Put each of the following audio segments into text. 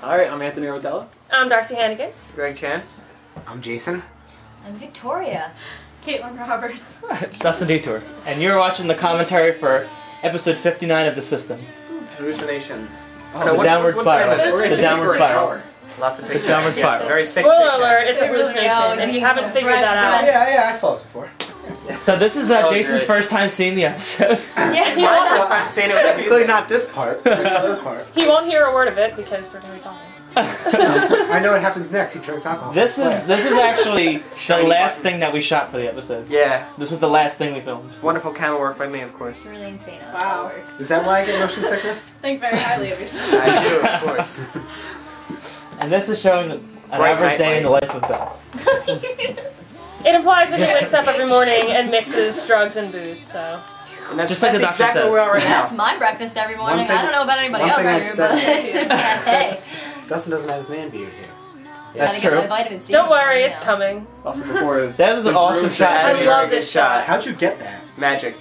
Alright, I'm Anthony Rotella. I'm Darcie Hannigan. Greg Chance. I'm Jason. I'm Victoria. Caitlin Roberts. Dustin Detore. And you're watching the commentary for episode 59 of The System. Hallucination. Oh, the downward spiral. The downward spiral. Lots of It's a downward spiral. Very thick Spoiler alert, it's a It really hallucination. If you haven't figured that out. Yeah, I saw this before. So this is Jason's first time seeing the episode. Yeah, My first time seeing it with Technically not this part. But this part. He won't hear a word of it because we're going to be talking. I know what happens next. He drinks alcohol. This is actually the last thing that we shot for the episode. Yeah. This was the last thing we filmed. Wonderful camera work by me, of course. It's really insane how Wow. this all works. Is that why I get motion sickness? Think very highly of yourself. I do, of course. And this is showing an Bright average night day in the light. life of Belle. It implies that he wakes up every morning and mixes drugs and booze, so. And that's Just like the doctor exactly says. where we are right That's now. my breakfast every One morning. thing- I don't know about anybody one else thing I here, said- but yeah, hey, Dustin doesn't have his man beard here. That's gotta get true. my vitamin C. Don't worry, you it's know. coming. Also before That was an awesome Bruce shot. I Very love good this shot. How'd you get that? Magic.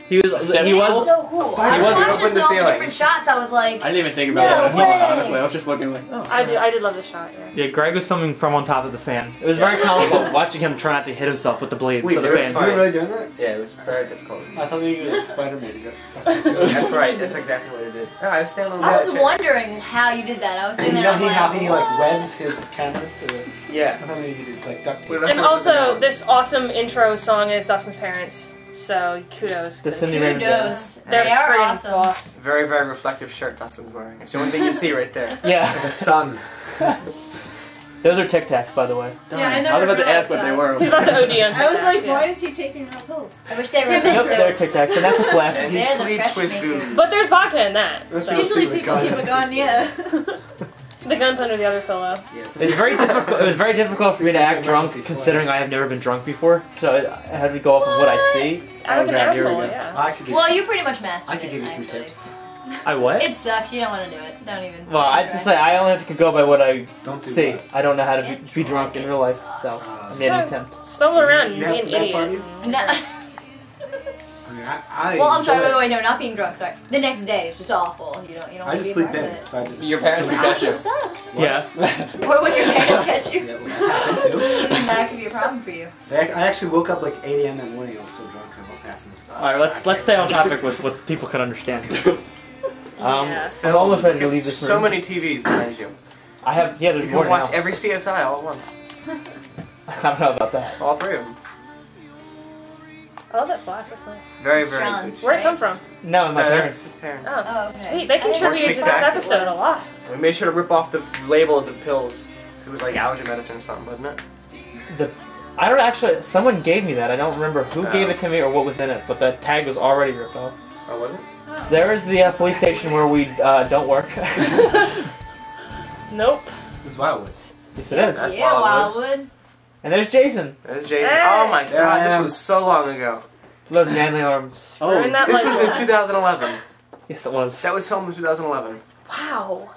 He was. It's so cool. I He was wasn't watching open this the in all the ceiling. different shots. I was like, I didn't even think about No it. way. Honestly, I was just looking like, oh. I did love the shot, yeah. Yeah, Greg was filming from on top of the fan. It was very comical watching him try not to hit himself with the blades Wait, of the it was fan. fine. You were really doing that? Yeah, it was very difficult. I thought maybe you were like Spider-Man. You got stuck in the ceiling. That's right. That's exactly what I did. No, I was standing on the I was chair. wondering how you did that. I was sitting You there know and I'm how like, he like webs his cameras to the... Yeah. I thought maybe you did like duct tape. Wait, And also, this awesome intro song is Dustin's parents, so kudos. The 'cause Cindy Raymond band. kudos. They're They are friggin' awesome. boss. Very, very reflective shirt Dustin's wearing. It's the only thing you see right there. Yeah, The sun. those are Tic Tacs, by the way. Yeah, I I never was about to realized ask what they that. were. He's about to OD on I was like, TikToks, yeah. why is he taking real pills? I wish they were Nope, they're Tic those. Tacs, and that's a flex. And he They're the sleeps fresh with makers. booze. But there's vodka in that. Those So. people Usually sleep with people keep a gun, yeah. The gun's under the other pillow. Yes. It's very difficult. It was very difficult for me to act drunk, considering I have never been drunk before. So I had to go off of what I see. I like an God, here we asshole, go. yeah. I could give Well, you you pretty much mastered I could it, give you some actually. tips. I what? It sucks. You don't want to do it. Don't even. Well, I just say I only have to go by what I Don't do see. that. I don't know how to be drunk in real life, so I made an attempt. Stumble around and You be have an some bad idiot. parties? No. I mean, I Well, I'm sorry. enjoy Wait, it. no, not being drunk. Sorry. The next day, it's just awful. You don't I want to just be a sleep part of in, it. so I just... Your parents would That catch you. would suck. Yeah. Or when your parents catch you. Yeah, well, that happened too. That could be a problem for you. I actually woke up like 8 a.m. that morning and I was still drunk and I was passing this. All right, let's stay on topic with what people can understand. Yeah. I'm almost ready to leave this So room. many TVs behind you. I have there's You more can now. watch every CSI all at once. I don't know about that. All three of them. I love that flash, that's nice. Very, It's very John's. good. Where'd it come from? No, my No, parents. that's his parents. Oh, Oh, okay. sweet. They contributed to Tic this Tacs. episode a lot. We made sure to rip off the label of the pills. It was like allergy medicine or something, wasn't it? I don't actually. Someone gave me that. I don't remember who Oh. gave it to me or what was in it, but the tag was already ripped off. Oh, was it? There is the police station where we don't work. Nope. This is Wildwood. Yes, it is. That's Yeah, Wildwood. Wildwood. And there's Jason. There's Jason. Hey! Oh my There I god, this am. was so long ago. Those manly arms. Screwing that This light was in on. 2011. Yes, it was. That was filmed in 2011. Wow.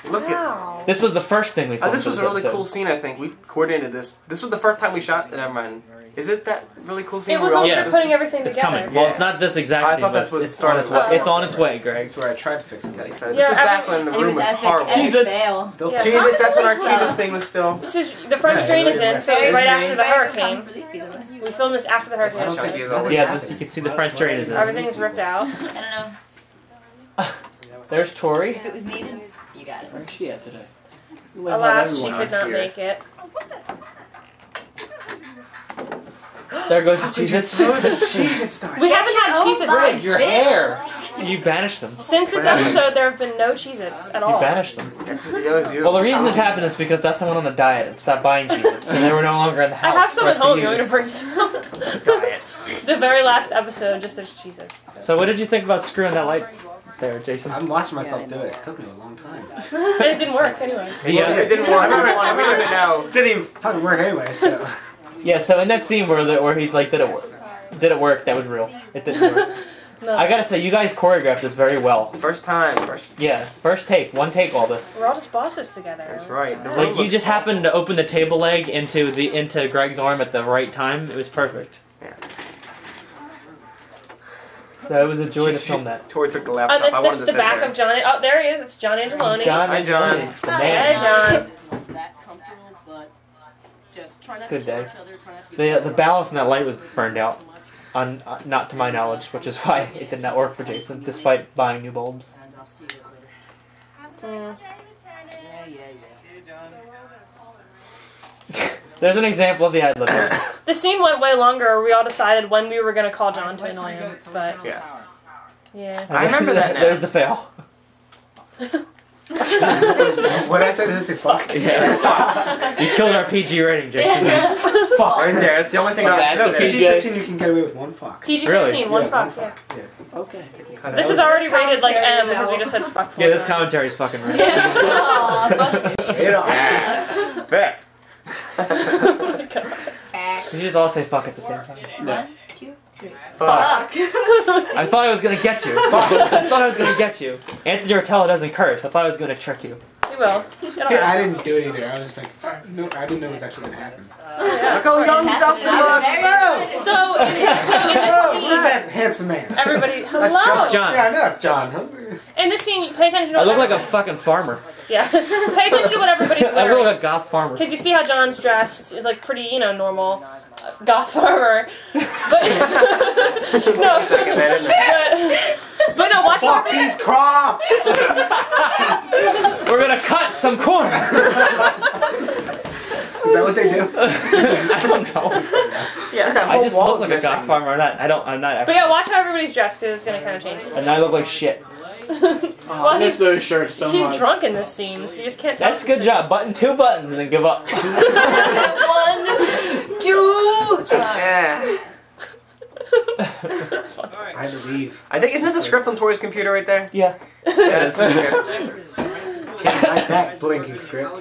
Look at. Wow. This was the first thing we filmed. This was for a really episode. cool scene, I think. We coordinated this. This was the first time we shot. Never mind. Is it that really cool scene? It was where when we we all were did putting this? everything It's together. coming. Well, Yeah. it's not this exact I scene, thought but that's what it's started on its way. with. It's on its way, Greg. That's where I tried to fix it. This Yeah, was back when the And it room was epic, horrible. epic Jesus. fail. Still Yeah. Jesus, that's when our Wow. Jesus thing was still. This is the French Yeah, drain is really in, so It's right me. after the hurricane. For these either way. We filmed this after the I hurricane. don't think he was always- Yeah, you can see the French drain is in. Everything is ripped out. I don't know. There's Tori. If it was needed, you got it. Where's she at today? Alas, she could not make it. There goes the How could you Cheez-Its. throw the Cheez-Its, Darcie? We haven't had Oh Cheez-Its my Your bitch. hair. You banished them. since this episode. There have been no Cheez-Its at You all. banished them. That's what it was you. Well, the reason this happened is because Dustin went on a diet and stopped buying Cheez-Its, and they were no longer in the I house. have some for at us to home. You want me to use. bring some? Diet. The very last episode, just as Cheez-Its. So what did you think about screwing that light there, Jason? I'm watching myself do it. It took me a long time. And it didn't work anyway. It didn't work. We don't even know. It didn't even fucking work anyway, so... Yeah, so in that scene where he's like, did it work? Did it work? That was real. It didn't work. No. I gotta say, you guys choreographed this very well. First time. Yeah, first take, one take, all this. We're all just bosses together. That's right. The Like, room Like you looks just happened to open the table leg into Greg's arm at the right time. It was perfect. Yeah. So it was a joy to film that. Tori took the laptop. I wanted That's to the sit back there. of John. Oh, there he is. It's John Angeloni. Hi, John. The Hi. man. Hey, John. That comfortable, but just try not Good to kill day. each other, try not to get The balance in that light was burned out. Not to my knowledge, which is why it did not work for Jason, despite buying new bulbs. and I'll see you guys later. Mm. There's an example of the ad lib. The scene went way longer. We all decided when we were going to call John to annoy him. But, Yes. yeah. I remember that now. There's the fail. What I said, did I say fuck? Yeah. You killed our PG rating, Jason. Fuck. Right there. That's the only thing Well, I that's should okay. say. PG-13, you can get away with one fuck. PG-13, Really? one Yeah, fuck, yeah. Yeah. Okay. This is already rated like M because we just said fuck. Yeah, this commentary is fucking right. Aw, fuck this shit. You know, Fair. Oh my God. Back. You just all say fuck at the same time. 1, 2, 3. Fuck. I thought I was gonna get you. I thought I was gonna get you. Anthony Rotella doesn't curse. I thought I was gonna trick you. You will. It'll yeah, I happen. didn't do it either. I was just like, no, I didn't know it was actually gonna happen. Look how young Dustin looks. So in Oh, this who's scene, that handsome man? everybody, hello. That's That's John. Yeah, I know that's John. Huh? In this scene, pay attention to I what look like a everybody- fucking farmer. Yeah. Pay attention to what everybody's I look wearing. like a goth farmer. Because you see how John's dressed is like pretty, normal. Goth farmer. But no. But no, watch Fuck how these crops! We're gonna cut some corn. Is that what they do? I don't know. Yeah. That I whole just wall's look like a missing. goth farmer. I'm not. But yeah, watch how everybody's dressed because it's gonna kind of change. And I look like shit. Oh, I miss those shirts so He's much. drunk in this scene, so you just can't tell. That's a good job. Button 2 buttons and then give up. 1, 2. Yeah. I believe. I think, isn't it the script on Tori's computer right there? Yeah. Yeah, that's the script. Can't like that blinking script.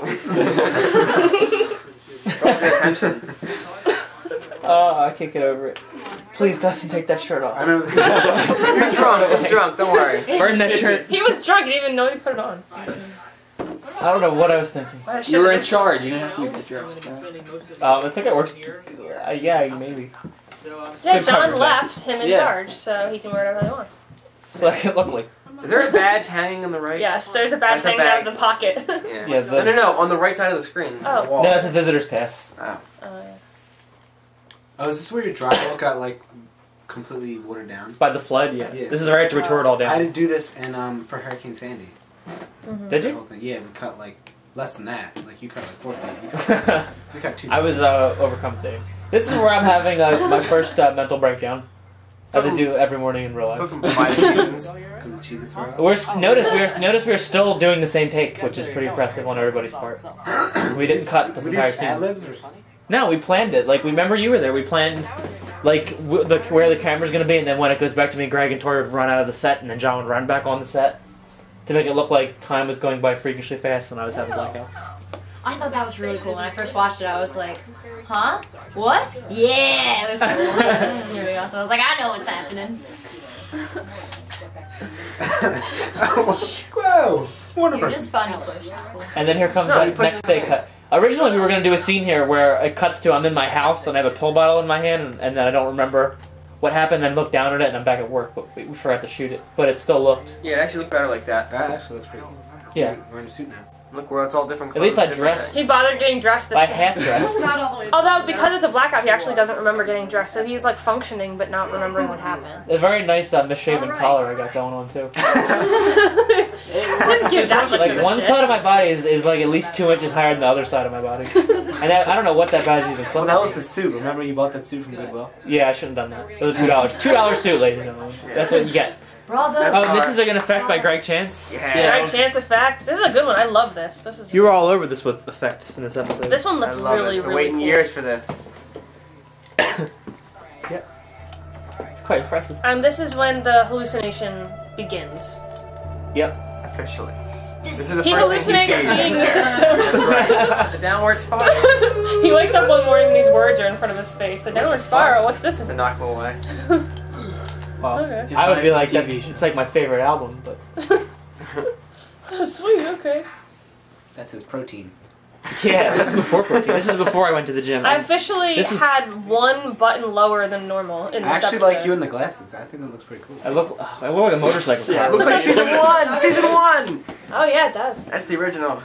Don't pay attention. Oh, I can't get over it. Please, Dustin, take that shirt I off. remember this. You're drunk. I'm drunk. Don't worry. Burn that shirt. He was drunk. He didn't even know he put it on. I don't know what I was thinking. Well, You were in shit, charge. You didn't have to be the dress. I think it worked. Yeah, maybe. Yeah, Good John coverage, left him in Yeah. charge, so he can wear whatever he wants. So I can look like. Is there a badge hanging on the right? Yes, there's a badge That's a hanging out of bag. the pocket. Yeah. Yeah, No, on the right side of the screen. Oh. On the wall. No, that's a visitor's pass. Oh. Yeah. Oh, is this where your drywall got like completely watered down? By the flood, yeah. Yeah. This is right to retort it all I had down. to do this in for Hurricane Sandy. Did The you? whole thing. Yeah, we cut like less than that. Like you cut like 4 feet. We cut 2 feet. I was overcompensating. This is where I'm having my first mental breakdown. I have to do every morning in real Took life. him 5 seasons. Because the Cheez-Its were out. Notice we're still doing the same take, which is pretty impressive on everybody's part. We didn't cut this Were entire these scene. ad-libs or? No, we planned it. Like, remember you were there. We planned, like, where the camera's gonna be, and then when it goes back to me, Greg and Tori would run out of the set, and then John would run back on the set to make it look like time was going by freakishly fast, and I was having blackouts. I thought that was really cool. When I first watched it, I was like, huh? What? Yeah! It was cool. Really awesome. I was like, I know what's happening. Whoa! Wonder You're person. just fun to push. It's cool. And then here comes No, you the pushed next it day away. cut. Originally, we were gonna do a scene here where it cuts to I'm in my house and I have a pill bottle in my hand, and then I don't remember what happened. Then look down at it, and I'm back at work, but we forgot to shoot it. But it still looked. Yeah, it actually looked better like that. That actually looks pretty cool. Yeah. We're in a suit now. Look where it's all different At clothes. least I different dressed. day. He bothered getting dressed this I day. half dressed. Not all the way. Although, because it's a blackout, he actually doesn't remember getting dressed, so he's like functioning but not remembering what happened. A very nice misshapen Alright. collar I got going on too. Doesn't give that much Like of a one shit. side of my body is like at least 2 inches higher than the other side of my body, and I don't know what that badge even. Well, that was the suit. Remember you bought that suit from Goodwill? Yeah, I shouldn't have done that. It was $2. $2 suit, ladies and gentlemen. That's what you get. Bravo! That's Oh, this hard. is an effect by Greg Chance. Yeah. Right, chance effects. This is a good one. I love this. This is. You were all over this with effects in this episode. This one I looks love really, it. We're really waiting cool. years for this. It's quite impressive. This is when the hallucination begins. Yep. Officially. This is the He first thing he hallucinates sees. seeing the system. That's right. The downward spiral. He wakes up one morning and these words are in front of his face. The downward spiral. What's this? To knock him away. Well, Okay. I would be like It's that. like It's like my favorite album, but Sweet. Okay. That's his protein. Yeah, this is before protein. This is before I went to the gym. I officially had one button lower than normal in this I actually episode. like you in the glasses. I think that looks pretty cool. I look like a motorcycle car. It looks like season 1! Season 1! Oh yeah, it does. That's the original.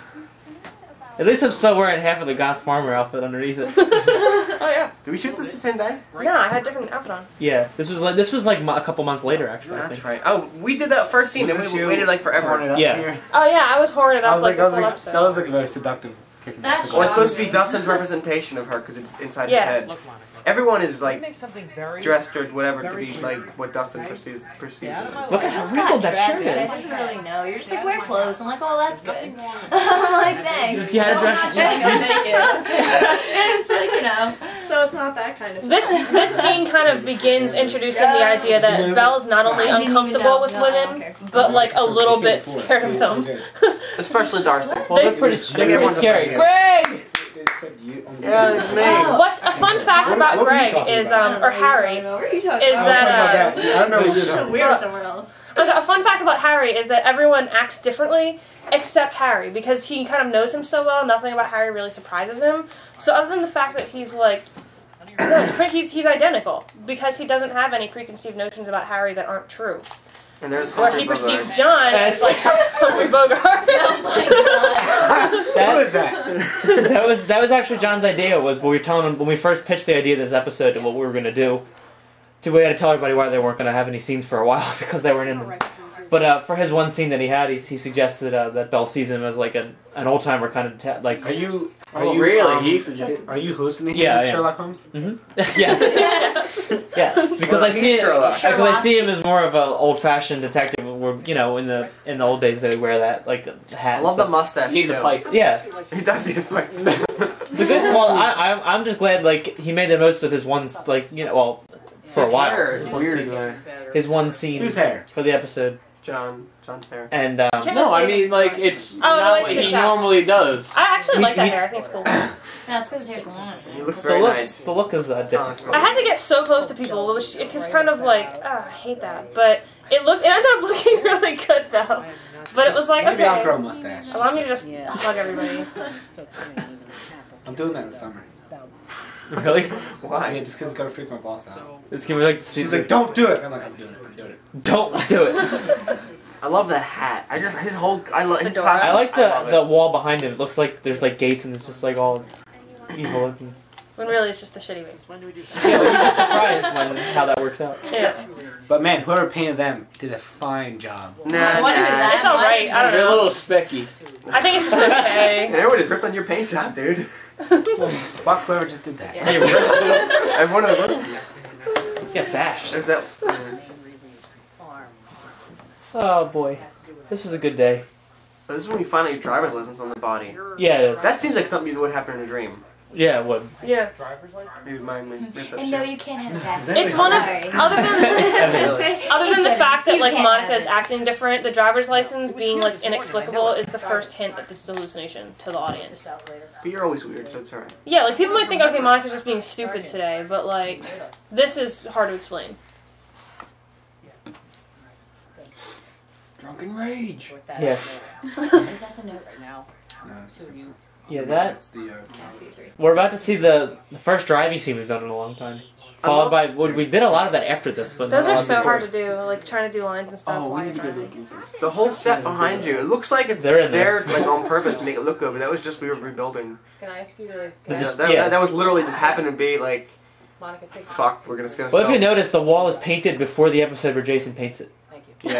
At least I'm still wearing half of the goth farmer outfit underneath it. Oh yeah. Did we shoot this the same day? No, I had a different outfit on. Yeah, this was like a couple months later actually. I That's think. right. Oh, we did that first scene Was and this we you waited like pouring forever. it up Yeah. here? Oh yeah, I was horning it up like this whole episode. that was like very seductive. Taking That's Well, it's supposed to be Dustin's representation of her because it's inside his Yeah. head. Look, Monica. Everyone is like Make something very dressed or whatever to very be sure. like what Dustin perceives Yeah, it as. Look at I how just wrinkled got that dressed. shirt I is. didn't really know. You're just like, wear clothes. I'm like, oh, that's good. I'm like, thanks. If you had a dress, It's like, you know. So it's not that kind of. This scene kind of begins introducing the idea that Belle's not only I didn't even uncomfortable know. with No, I don't women, care. but like a little bit scared of them. Especially Darcie. well, they're pretty everyone's scary. a Greg! Yeah, it's me. What's a fun fact about what were you Greg talking is, about? or Harry, What are you talking is about? that, I don't know what you're talking We about. were somewhere else. a fun fact about Harry is that everyone acts differently except Harry because he kind of knows him so well. Nothing about Harry really surprises him. So other than the fact that he's like, he's identical because he doesn't have any preconceived notions about Harry that aren't true. And there's Where Humphrey he perceives Bogart. John as like Humphrey Bogart. Oh my god. Who is that? That was actually John's idea. Was we were telling him when we first pitched the idea of this episode and what we were gonna do. We had to tell everybody why they weren't gonna have any scenes for a while because they weren't in them. But for his one scene that he had, he suggested that Belle sees him as like an old timer kind of like. Are you? Oh, really? He suggested. Are you hallucinating Yeah, this yeah. Sherlock Holmes? Yes, yes, because Well, I see he's Sherlock. because I see him as more of an old-fashioned detective. Where in the old days they would wear that like hat. I love the mustache Need too. the pipe. Yeah, He does need a pipe. the good. Well, I'm just glad like he made the most of his one like for a while. Hair is weird. Man. His one scene Whose hair? for the episode, John's hair. and No, I mean like it's the not way what it he sticks out. normally does. I actually like that He- hair. I think it's cool. No, it's because his hair's long. He looks the very look nice. the look is different. Oh, I had to get so close to people. It was kind of like, I hate that. But it ended up looking really good though. But it was like, Maybe I'll okay, grow a mustache. allow me to just hug everybody. I'm doing that in the summer. Really? Why? Yeah, just because it's gonna freak my boss out. It's gonna be like to see. She's like, "Don't do it." I'm like, "I'm doing it. I'm doing it." Don't do it. I love that hat. His whole I love his Adorable. costume. I like love the it. wall behind him. It looks like there's like gates and it's just like all evil looking. When really it's just a shitty face. When do we do Yeah, like, you'd be surprised when how that works out. Yeah. But man, whoever painted them did a fine job. Nah, I wonder who that It's alright, I don't They're a know. little specky. I think it's just okay. And everyone is ripped on your paint job, dude. Fuck whoever just did that. Yeah. Hey, really? Everyone of them. Get bashed. There's that. Oh boy, this was a good day. This is when you find out your driver's license on the body. Yeah, it is. That seems like something that would happen in a dream. Yeah, it would. Yeah. Maybe mine made that And no, shit. you can't have that. Is that It's one of Sorry. other than the It's fact that you like can't Monica's have acting different, the driver's license being like inexplicable is the first hint that this is a hallucination to the audience. But you're always weird, so it's alright. Yeah, like people might think, okay, Monica's just being stupid today, but like this is hard to explain. Drunken rage. Yeah. Is that the note? right now? No, it's Yeah, that. That's the. We're about to see the first driving scene we've done in a long time. Followed by we did a lot of that after this, but Those not a are lot so before. hard to do, like trying to do lines and stuff Oh, while we you're need to go to driving. the bloopers. The whole set behind you, it looks like it's They're in there. like on purpose to make it look good, but that was just we were rebuilding. Can I ask you to They just- that, yeah. that was literally just happened to be like, Monica take fuck, we're gonna Well, if you film. notice, the wall is painted before the episode where Jason paints it. Thank you. Yeah.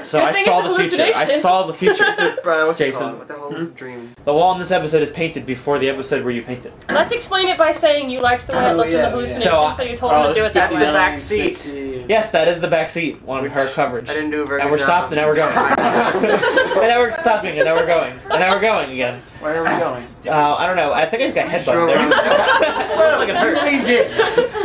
So Good I thing saw it's a the future. I hallucination. saw the future. What's it, what's it Jason. called? What the hell is a dream? The wall in this episode is painted before the episode where you paint it. Let's explain it by saying you liked the way it Oh, looked in yeah, the yeah. hallucination, so you told him to do it that that's way. the back seat. Yes, that is the back seat on Which her coverage. I didn't do a very And good we're job stopped, of- and now we're going. And now we're stopping, and now we're going. And now we're going again. Where are we going? I don't know. I think I just got headbutted there. Well, Looked like it hurt. He did.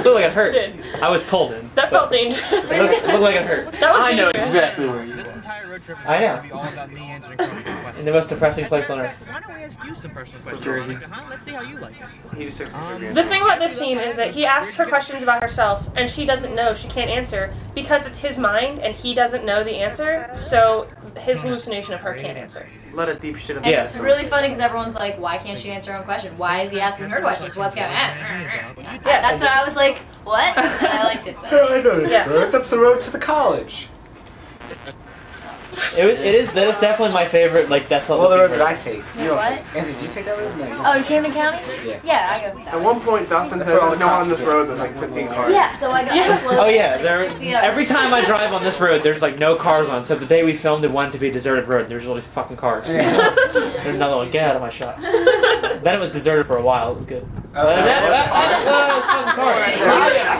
Looked like it hurt. Did. I was pulled in. That felt dangerous. It looked like it hurt. That was I know dangerous. exactly where you This are. entire road trip is I know. going to be all about me answering questions. In the most depressing place on earth. Why don't we ask you some personal questions? Jersey. Huh? Let's see how you like it. He just took a picture of you. The thing about this scene is that he asks her questions about herself, and she doesn't know, she can't answer, because it's his mind, and he doesn't know the answer, so his hallucination of her can't answer. A lot of deep shit in And Yeah. it's really funny because everyone's like, why can't she answer her own question? Why is he asking her questions? What's going on? Yeah. That's when I was like, what? And I liked it I then. know this Yeah. road. That's the road to the college. That is definitely my favorite, like, desolate Well, the road looking that I take. You don't What? take. Anthony, do you take that road? No, you don't. Oh, to Camden County? Yeah. Yeah, I go that At way. one point, Dustin That's said, where all there's the no one on cops this sit. road, there's like 15 cars. Yeah, so I got Yeah. slowed Oh yeah, down, there. like 60 hours. Every time I drive on this road, there's like no cars on. So the day we filmed, it wanted to be a deserted road. There's all these fucking cars. Yeah. There's another one. Get out of my shot. Then it was deserted for a while. It was good. Fucking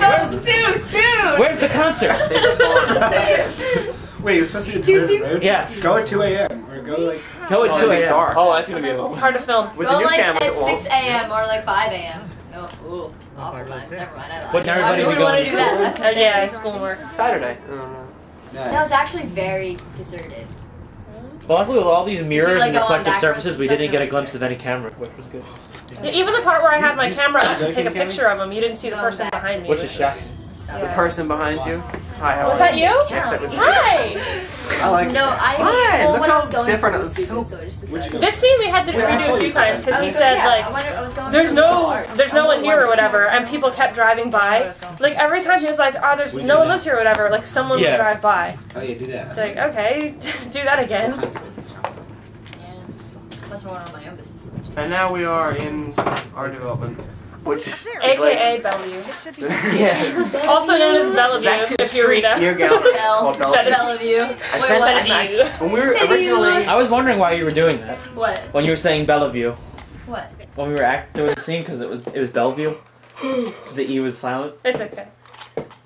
cars. It's too soon! Where's the concert? They spawned. Wait, it was supposed to be a Too deserted soon? road? Yes. Go at 2 a.m. or go like. Go at Oh, 2 it'd be a.m. dark. Oh, that's gonna be a little. Hard to film. With Go the new like camera, at it won't. 6 a.m. or like 5 a.m. No, ooh, awful times. Never mind. I Wouldn't everybody who be would want going to to do that? school? That's Yeah, insane. it's schoolwork. Saturday. I don't know. That was actually very deserted. Well, luckily with all these mirrors like, and go on reflective back roads surfaces, and we stuff, didn't get a no, glimpse it's of any camera, which was good. Yeah, even the part where I had my Just- camera up to Go take a Camden picture of him, you didn't see the Going person back behind to me. Which is shocking. stuff. The person behind you. Hi, how Was are that you? Yes, that was me. Hi! I like No, I Why? well, Look when I how was going different it it was was. stupid, so I just Where'd you decided. go? This scene we had to Wait, I redo saw a few you. times because I he was said, yeah, like, I was going there's to no arts. there's no I one here or was- whatever, and people kept driving by. Like every time he was like, oh, there's no one lives here or whatever, like someone would Yes. drive by. Oh yeah, do that. It's like, okay, do that All again. kinds of business jobs. Yeah. Plus, we're on my own business. And now we are in our development, which is AKA Bellevue. yeah. Also known as It's Bellevue, actually a if you street read near it. Gallery Bell. called Bellevue. Bellevue. I Wait, said what? Bellevue. when we were originally. I was wondering why you were doing that. What? When you were saying Bellevue. What? When we were doing the scene, because it was Bellevue. The E was silent. It's okay.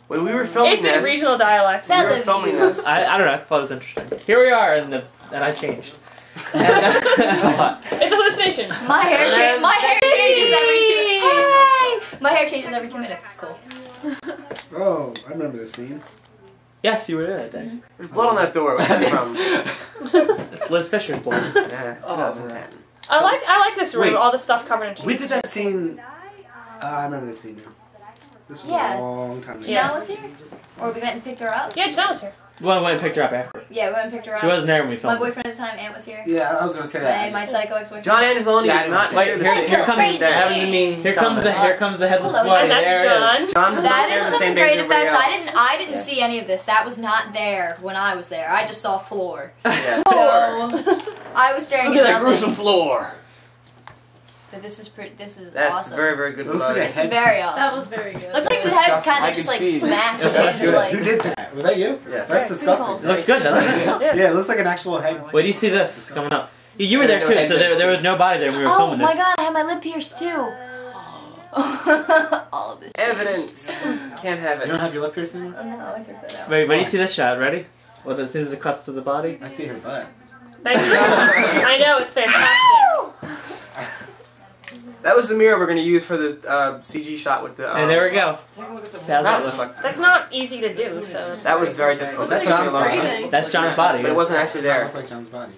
When we were filming It's in this, regional dialects. we were Bellevue. filming this. I don't know. I thought it was interesting. Here we are, and I changed. And, It's a hallucination. My hair changes every 2. Hi. My hair changes every 2 minutes. It's cool. Oh, I remember this scene. yes, you were there that day. There's blood on that door. Where's that from? It's Liz Fisher's blood. Yeah, 2010. I like this room. Wait. All the stuff covered in cheese. We did that scene. I remember this scene now. This was Yeah. a long time ago. Yeah. Janelle was here? Or we went and picked her up? Yeah, Janelle's here. Well, I went and picked her up after. Yeah, we went and picked her up. She wasn't there when we My filmed. boyfriend at the time, Aunt, was here. Yeah, I was gonna say that. My psycho ex-boyfriend. John Angeloni Yeah, I is didn't not say here. that. Here Psycho comes crazy. that. Having to mean. Here comes the headless Hello. boy. And that's There it John. is. John's not That there is the some same day great as everybody effects. else. I didn't see any of this. That was not there when I was there. I just saw floor. Yes. So I was staring Look at that nothing. gruesome floor. But this is That's awesome. very, very good It looks blood. like a It's head. very awesome. That was very good. Looks like That's the head disgusting. kind I of just can like see. smashed That's into good. like. Who did that? Was that you? Yes. That's disgusting. It looks good, doesn't it? Yeah, it looks like an actual head. Wait, do you see this coming up? You were there too, so there was nobody there when we were Oh filming my this. god, I have my lip pierced too. All of this. Evidence. Can't have You don't have it. your lip pierced anymore? Oh no, I took that out. Wait, do you see this shot? Ready? Well, as soon as it cuts to the body. I see her butt. Thank you. I know, it's fantastic. That was the mirror we're going to use for this CG shot with the. And there we go. How's that look? Like, That's not easy to do, so it's that was very difficult. That That's took me a John's long body. time. That's John's body. But it wasn't actually Does not there. look like John's body.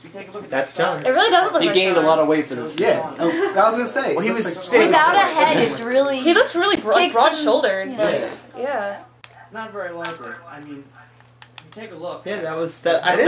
That's John. It really doesn't look He like gained a John. lot of weight for this. Yeah. Oh, I was gonna say. Well, he it looks was like- sitting- Without a head, it's really. He looks really Take broad some- shouldered. Yeah. Yeah. It's not very likely. I mean, take a look. Yeah, that was that. That is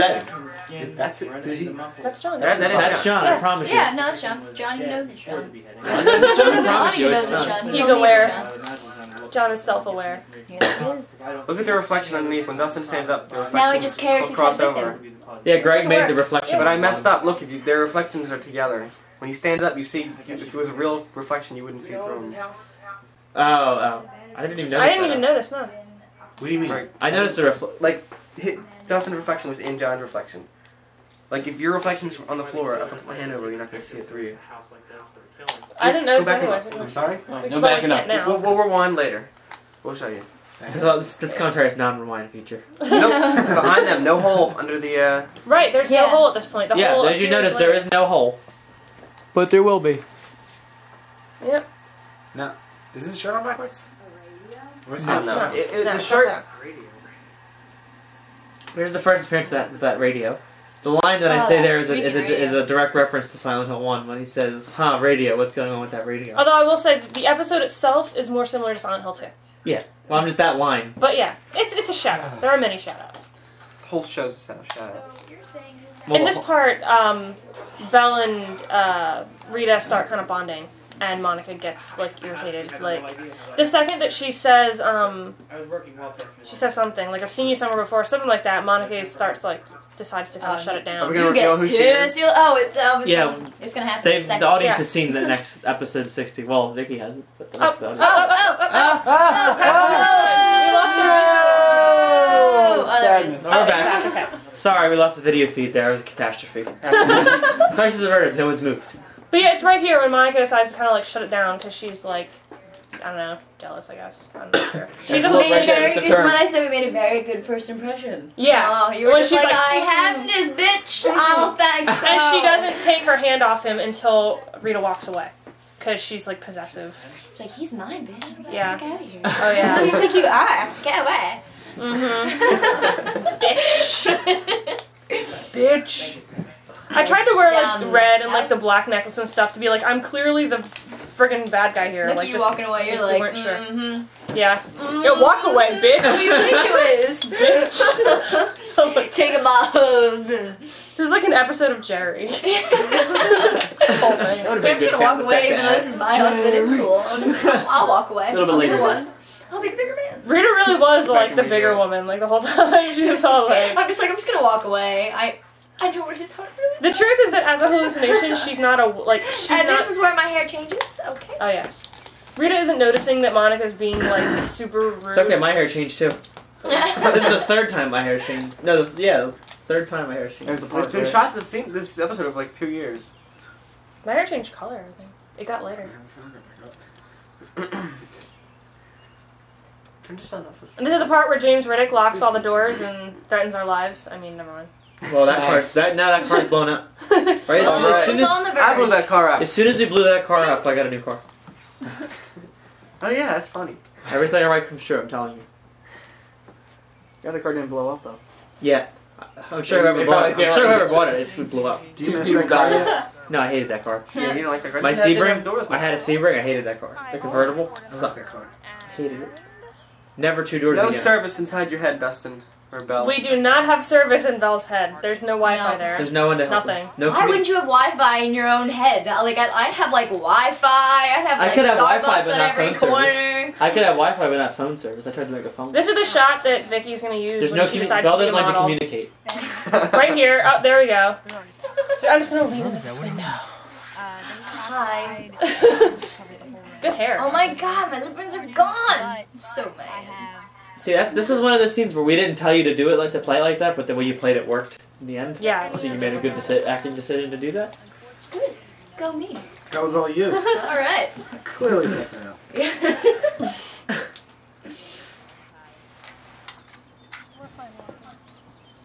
That's it. Did he? That's John. That is That's John. I promise you. Yeah, no, it's John. John even knows it's John. I John promise you, even it's knows it's not. John. He's He told me aware. it's John. John is self-aware. Yes, he is. Look at the reflection underneath. When Dustin stands up, the reflection Now he just carries his head cross with over. him. Yeah, Greg made the reflection. But I messed up. Look, if their reflections are together. When he stands up, you see. If it was a real reflection, you wouldn't see through him. Oh. I didn't even notice. I didn't that. even notice, no. What do you mean? Right. I noticed the reflection. Like, Dustin's reflection was in John's reflection. Like, if your reflection's on the floor, if I put my hand over, you're not going to see it through you. I didn't notice Go back and anyway. I'm sorry? We No can backing can't up. now. We'll rewind later. We'll show you. This commentary is non-rewind feature. Nope. Behind them, no hole under the. Right, there's Yeah. no hole at this point. The Yeah, hole as you appears notice, there later. is no hole. But there will be. Yep. No. Is his shirt on backwards? Where's I his don't know. No, The shirt. no. Here's the first appearance of that radio. The line that I say there is Vicki radio. is a direct reference to Silent Hill 1 when he says, "Huh, radio? What's going on with that radio?" Although I will say the episode itself is more similar to Silent Hill 2. Yeah. Well, I'm just that line. But yeah, it's a shout out. There are many shout outs. The whole show's a shout out. Well, In this part, Belle and Rita start kind of bonding, and Monica gets like irritated. Like the second that she says, she says something like "I've seen you somewhere before," something like that. Monica decides to kind of shut it Are down. we gonna You reveal get who she is? pissed. Oh, it's Yeah. it's gonna happen. In a second. the audience Yeah. has seen the next episode 60. Well, Vicki hasn't. But the Oh, rest of oh, oh, oh, oh. We lost Oh, there it is. We're back. Okay. Sorry, we lost the video feed there. It was a catastrophe. Crisis averted. No one's moved. But yeah, it's right here when Monica decides to kind of like shut it down because she's like, I don't know, jealous, I guess. I'm not sure. She's It's a a little Made a right there, very, it's a it's turn. when I said we made a very good first impression. Yeah. Oh, you were When just she's like, like, I have this bitch. Oh, thanks. And she doesn't take her hand off him until Rita walks away. Because she's like possessive. She's like, he's mine, bitch. Get Yeah. the fuck out of here. Oh Who do yeah. you think you are? Get away. Mm-hmm. Bitch. I tried to wear like the Dumb. red and like the black necklace and stuff to be like, I'm clearly the friggin' bad guy here. Look like at you just, walking away. You're just like, weren't sure. mm-hmm. Yeah. Yeah, walk away, Who do you bitch. think you is? Taking my husband. This is like an episode of Jerry. Whole thing. That would've So been I'm good just gonna sound walk away effect even to though add. this is my husband. It's cool. I'll walk away. A little bit I'll be later. the one. I'll be the bigger man. Rita really was like Back the in bigger radio. woman, like the whole time. She was all like. I'm just gonna walk away. I know where his heart really The goes. truth is that as a hallucination, she's not a like. She's And not. this is where my hair changes. Okay. Oh yes. Rita isn't noticing that Monica's being like super rude. It's okay, my hair changed too. This is the third time my hair changed. No, the third time my hair changed. There's the part they shot this episode of like 2 years. My hair changed color. I think it got later. I'm just not off And this is the part where James Riddick locks all the doors and threatens our lives. I mean, never mind. Well, that Nice. that car's blown up. Right? As soon, Alright. as, soon It's on the as, verge. I blew that car up. as soon as we blew that car up, I got a new car. Oh yeah, that's funny. Everything I write comes true, I'm telling you. The other car didn't blow up though. Yeah. I'm sure whoever They bought probably it. I'm did. sure whoever bought it, it just blew up. Do you Two miss people that car died. yet? No, I hated that car. Yeah, you don't like the car? My It didn't have Sebring, doors. I had a Sebring, I hated that car. The convertible, I like that car. hated it. Never two doors No again. service inside your head, Dustin. Or Belle. We do not have service in Belle's head. There's no Wi-Fi No. there. There's no one to help. Nothing. No Why wouldn't you have Wi-Fi in your own head? Like I'd have like Wi-Fi. I'd have I like could have Wi-Fi, Starbucks but on not every phone corner. service. I could have Wi-Fi, but not phone service. I tried to make a phone. This is the shot that Vicky's gonna use There's when no she commu- decides Belle to be a doesn't like to model. communicate. Right here. Oh, there we go. So I'm just gonna lean into this window. Hi. Good hair. Oh my god, my lip rings are gone. I'm so mad. See, this is one of those scenes where we didn't tell you to do it, like to play it like that, but the way you played it worked in the end. Yeah. So you made a good acting decision to do that. Good. Go me. That was all you. All right. Clearly fucking up.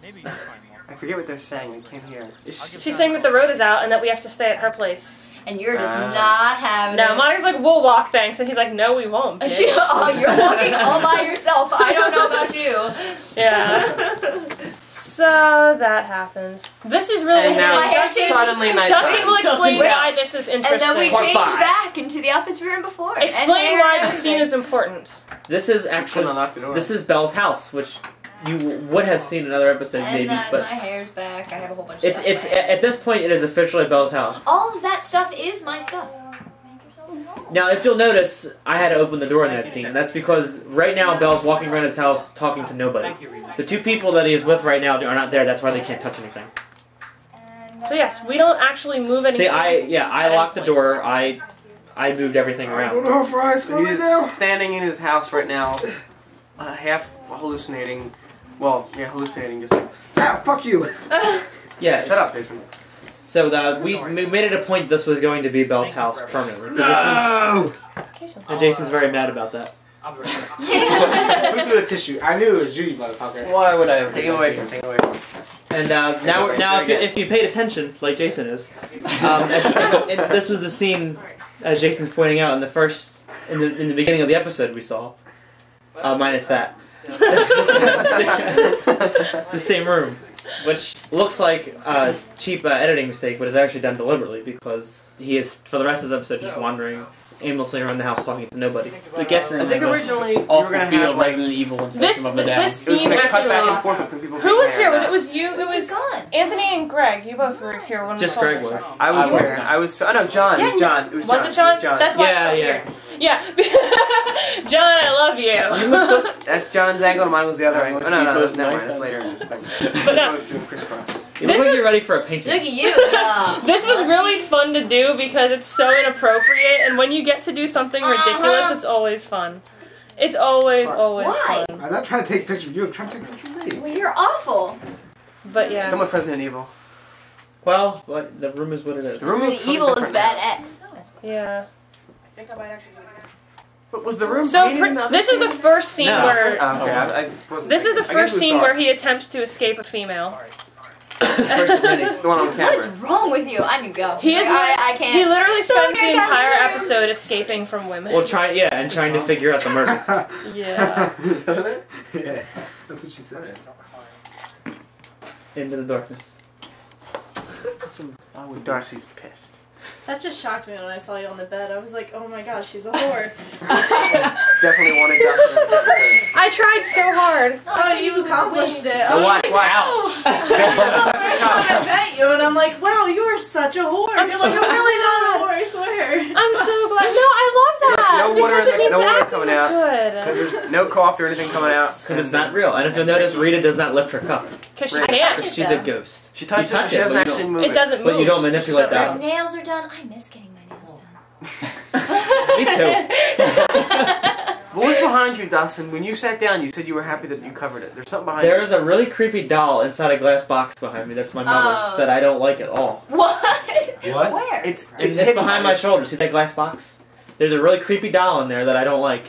Maybe you'll find more. I forget what they're saying. I can't hear. She's saying that the road is out and that we have to stay at her place. And you're just Ah. not having No, it. Monica's like, we'll walk, thanks. And he's like, no, we won't. bitch. Oh, you're walking all by yourself. I don't know about you. Yeah. So that happens. This is really And now my hair it's changes. suddenly Dustin nighttime. will explain Dustin's why out. this is And interesting. then we Part change five. back into the outfits we were in before. And Explain hair why and the scene everything. is important. This is I'm actually gonna lock the door. this is Belle's house, which you would have seen in other episodes And maybe, then but my hair's back. I have a whole bunch of it's stuff. in it's my hair. at this point it is officially Belle's house. All of that stuff is my stuff. Now, if you'll notice, I had to open the door in that scene. That's because right now Belle's walking around his house talking to nobody. The two people that he is with right now are not there. That's why they can't touch anything. So yes, we don't actually move anything. See, I locked the door. I moved everything I around. don't know if I So right he's now. standing in his house right now, half hallucinating. Well, yeah, hallucinating. Just like, Ah, fuck you. Yeah. shut up, Jason. So we made it a point this was going to be Belle's house permanently. 'Cause No. and Jason's very mad about that. Who threw the tissue? I knew it was you, you motherfucker. Why would I ever Take do it that away to from you? him. Take it away from him. And now if you paid attention, like Jason is, this was the scene, as Jason's pointing out, in the beginning of the episode we saw, minus that. The same room. Which looks like a cheap editing mistake, but is actually done deliberately because he is, for the rest of the episode, just wandering aimlessly around the house talking to nobody. The guest room. I think was a originally you were awful gonna feel have of like Resident Evil and This, System of a Down. this it was scene. gonna Where's cut she back and lost? forth with some people. Who being was here? there. It was you. It She's was gone. Anthony and Greg. You both were here when Just we Greg was. I was I here. wasn't. I was. Oh no, John. It was John. It was John. Was it John? It was John. That's why Yeah, I'm yeah. here. Yeah. John, I love you. That's John's angle, and mine was the other angle. Oh, no, Both never mind. nice That's later in this thing. But no. We're doing crisscross. You look This like is- you're ready for a painting. Look at you. This was really fun to do because it's so inappropriate, and when you get to do something ridiculous, it's always fun. It's always Why? fun. I'm not trying to take pictures of you. I'm trying to take pictures of me. Well, you're awful. But yeah. So much Resident Evil. Well, the room is what it is. The room Resident Evil is bad X. Yeah. I think I might actually do it again. But was the room So painted in the other this is the scene? first scene No. where Oh, okay. I wasn't this is the thinking. I guess first it was scene dark. where he attempts to escape a female. First of many. The one on What camera. is wrong with you? I need to go. He is. I can't. He literally spent the Don't entire go. episode escaping from women. Well, and trying to figure out the murder. Yeah. Doesn't it? Yeah, that's what she said. Into the darkness. I would Darcie's pissed. That just shocked me when I saw you on the bed. I was like, oh my gosh, she's a whore. Definitely wanted Dustin in this episode. I tried so hard. Oh, you accomplished it. I Oh, was what? like, What? oh. First time I met you, and I'm like, wow, you are such a whore. I'm You're so like, I'm really not a glad. whore, I swear. I'm so glad. No, I love that. No water because in it the- means no the water acting coming was out. good. Because there's no cough or anything coming out. Because it's not real. And if you'll notice, Rita does not lift her cup. Because she Right. can't. Touch it, She's a though. ghost. She touches You it, but touch she it, doesn't but you actually don't. move It doesn't move. But you don't manipulate My that. nails are done. I miss getting my nails done. Me too. What was behind you, Dustin? When you sat down, you said you were happy that you covered it. There's something behind you. There's a really creepy doll inside a glass box behind me. That's my mother's. Oh. That I don't like at all. What? What? Where? It's It's hidden behind my shoulder. See that glass box? There's a really creepy doll in there that I don't like.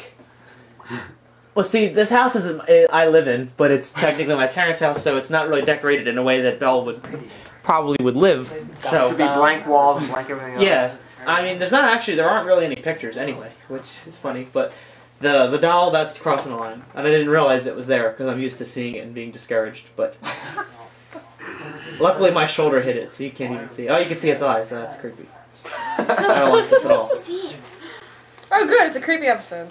Well, see, this house is I live in, but it's technically my parents' house, so it's not really decorated in a way that Belle would live. To be So blank walls and blank everything else. yeah, I mean, there aren't really any pictures anyway, which is funny. But the doll that's crossing the line, and I didn't realize it was there because I'm used to seeing it and being discouraged. But luckily, my shoulder hit it, so you can't even see. Oh, you can see its eyes. So that's creepy. I don't like this at all. See. Oh, good. It's a creepy episode.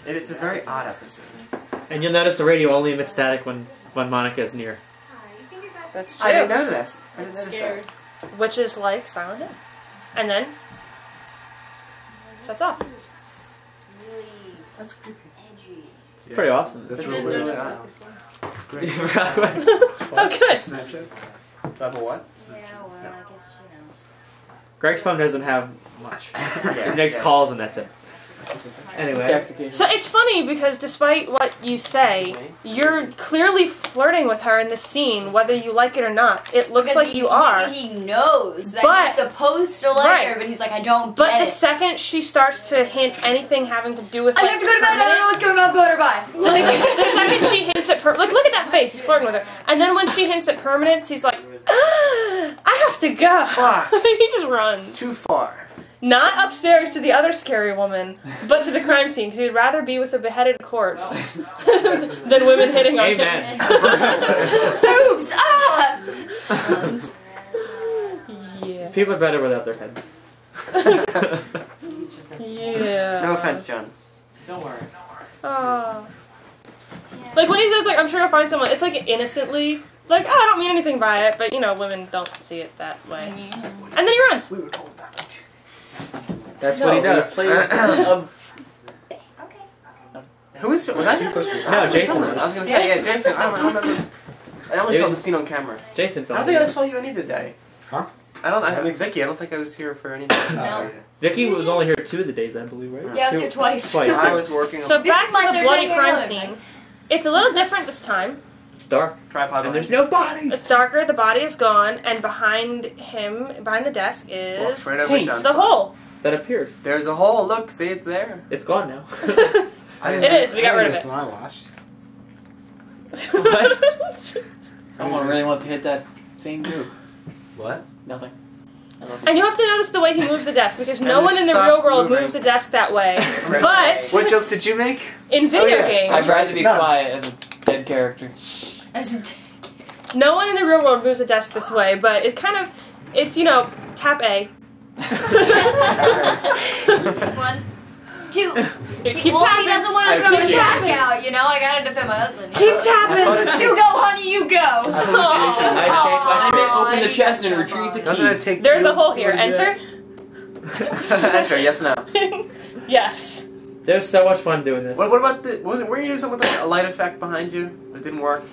It's a very odd episode. And you'll notice the radio only emits static when Monica is near. That's true. I didn't know this. I didn't notice that. Which is like Silent Hill. And then shuts off. That's creepy. It's pretty awesome. That's It's real really weird. odd. Oh, good. Snapchat? Level what? Yeah, well, I guess, Greg's phone doesn't have much. Yeah. It makes calls and that's it. Anyway, Text occasionally. So it's funny because despite what you say, you're clearly flirting with her in this scene, whether you like it or not. It looks like you are. He knows that But- he's supposed to like right. her, but he's like, I don't But get the it. second she starts to hint anything having to do with I like, have to go to bed. I don't know what's going on. Go to bed. Like, the second she hints at like look at that face, he's flirting with her. And then when she hints at permanence, he's like, I have to go. Fuck. He just runs. Too far. Not upstairs to the other scary woman, but to the crime scene, because he'd rather be with a beheaded corpse than women hitting on him. amen. Boobs! Ah! Yeah. People are better without their heads. Yeah. No offense, John. Don't worry. Aw. Like when he says, like, I'm sure I'll find someone, it's like innocently, like, oh, I don't mean anything by it, but you know, women don't see it that way. And then he runs. We were told that. That's what he does. Who is? Was that you? No, Jason. I was gonna say, yeah, Jason. I don't remember. I only saw the scene on camera. Jason I filmed don't think I it. saw you any today. Huh? I mean, Vicki. I don't think I was here for anything. Oh, yeah. Vicki was only here 2 of the days, I believe, right? Yeah, I was here twice. Twice. I was working. So on This back is my to the third bloody time crime here. scene. It's a little different this time. It's dark. tripod. And behind there's no body! It's darker, the body is gone, and behind him, behind the desk, Walks is right over paint. John. the hole. That appeared. There's a hole. Look, see, it's there. It's gone now. I didn't It miss- is, we got I rid of didn't it. miss when I watched. Someone really wants to hit that scene too. What? Nothing. And you have to notice the way he moves the desk, because no And one the in the stuff real world moving. moves the desk that way. But What jokes did you make? in video yeah. games, I tried to be No. quiet as a dead character. As a No one in the real world moves a desk this way, but it's kind of, it's, you know, tap A. 1, 2. Keep Well, tapping. he doesn't want I to throw his appreciate back it. out, you know? I gotta defend my husband. Keep tapping. You go, honey, you go. This is hallucination. I escaped my shit. Open the he chest got and so retrieve the far. key. Doesn't it take There's two? a hole here. What do you do? Enter. Enter, yes, no. Yes. There's so much fun doing this. What about the, were you doing something with like a light effect behind you? It didn't work?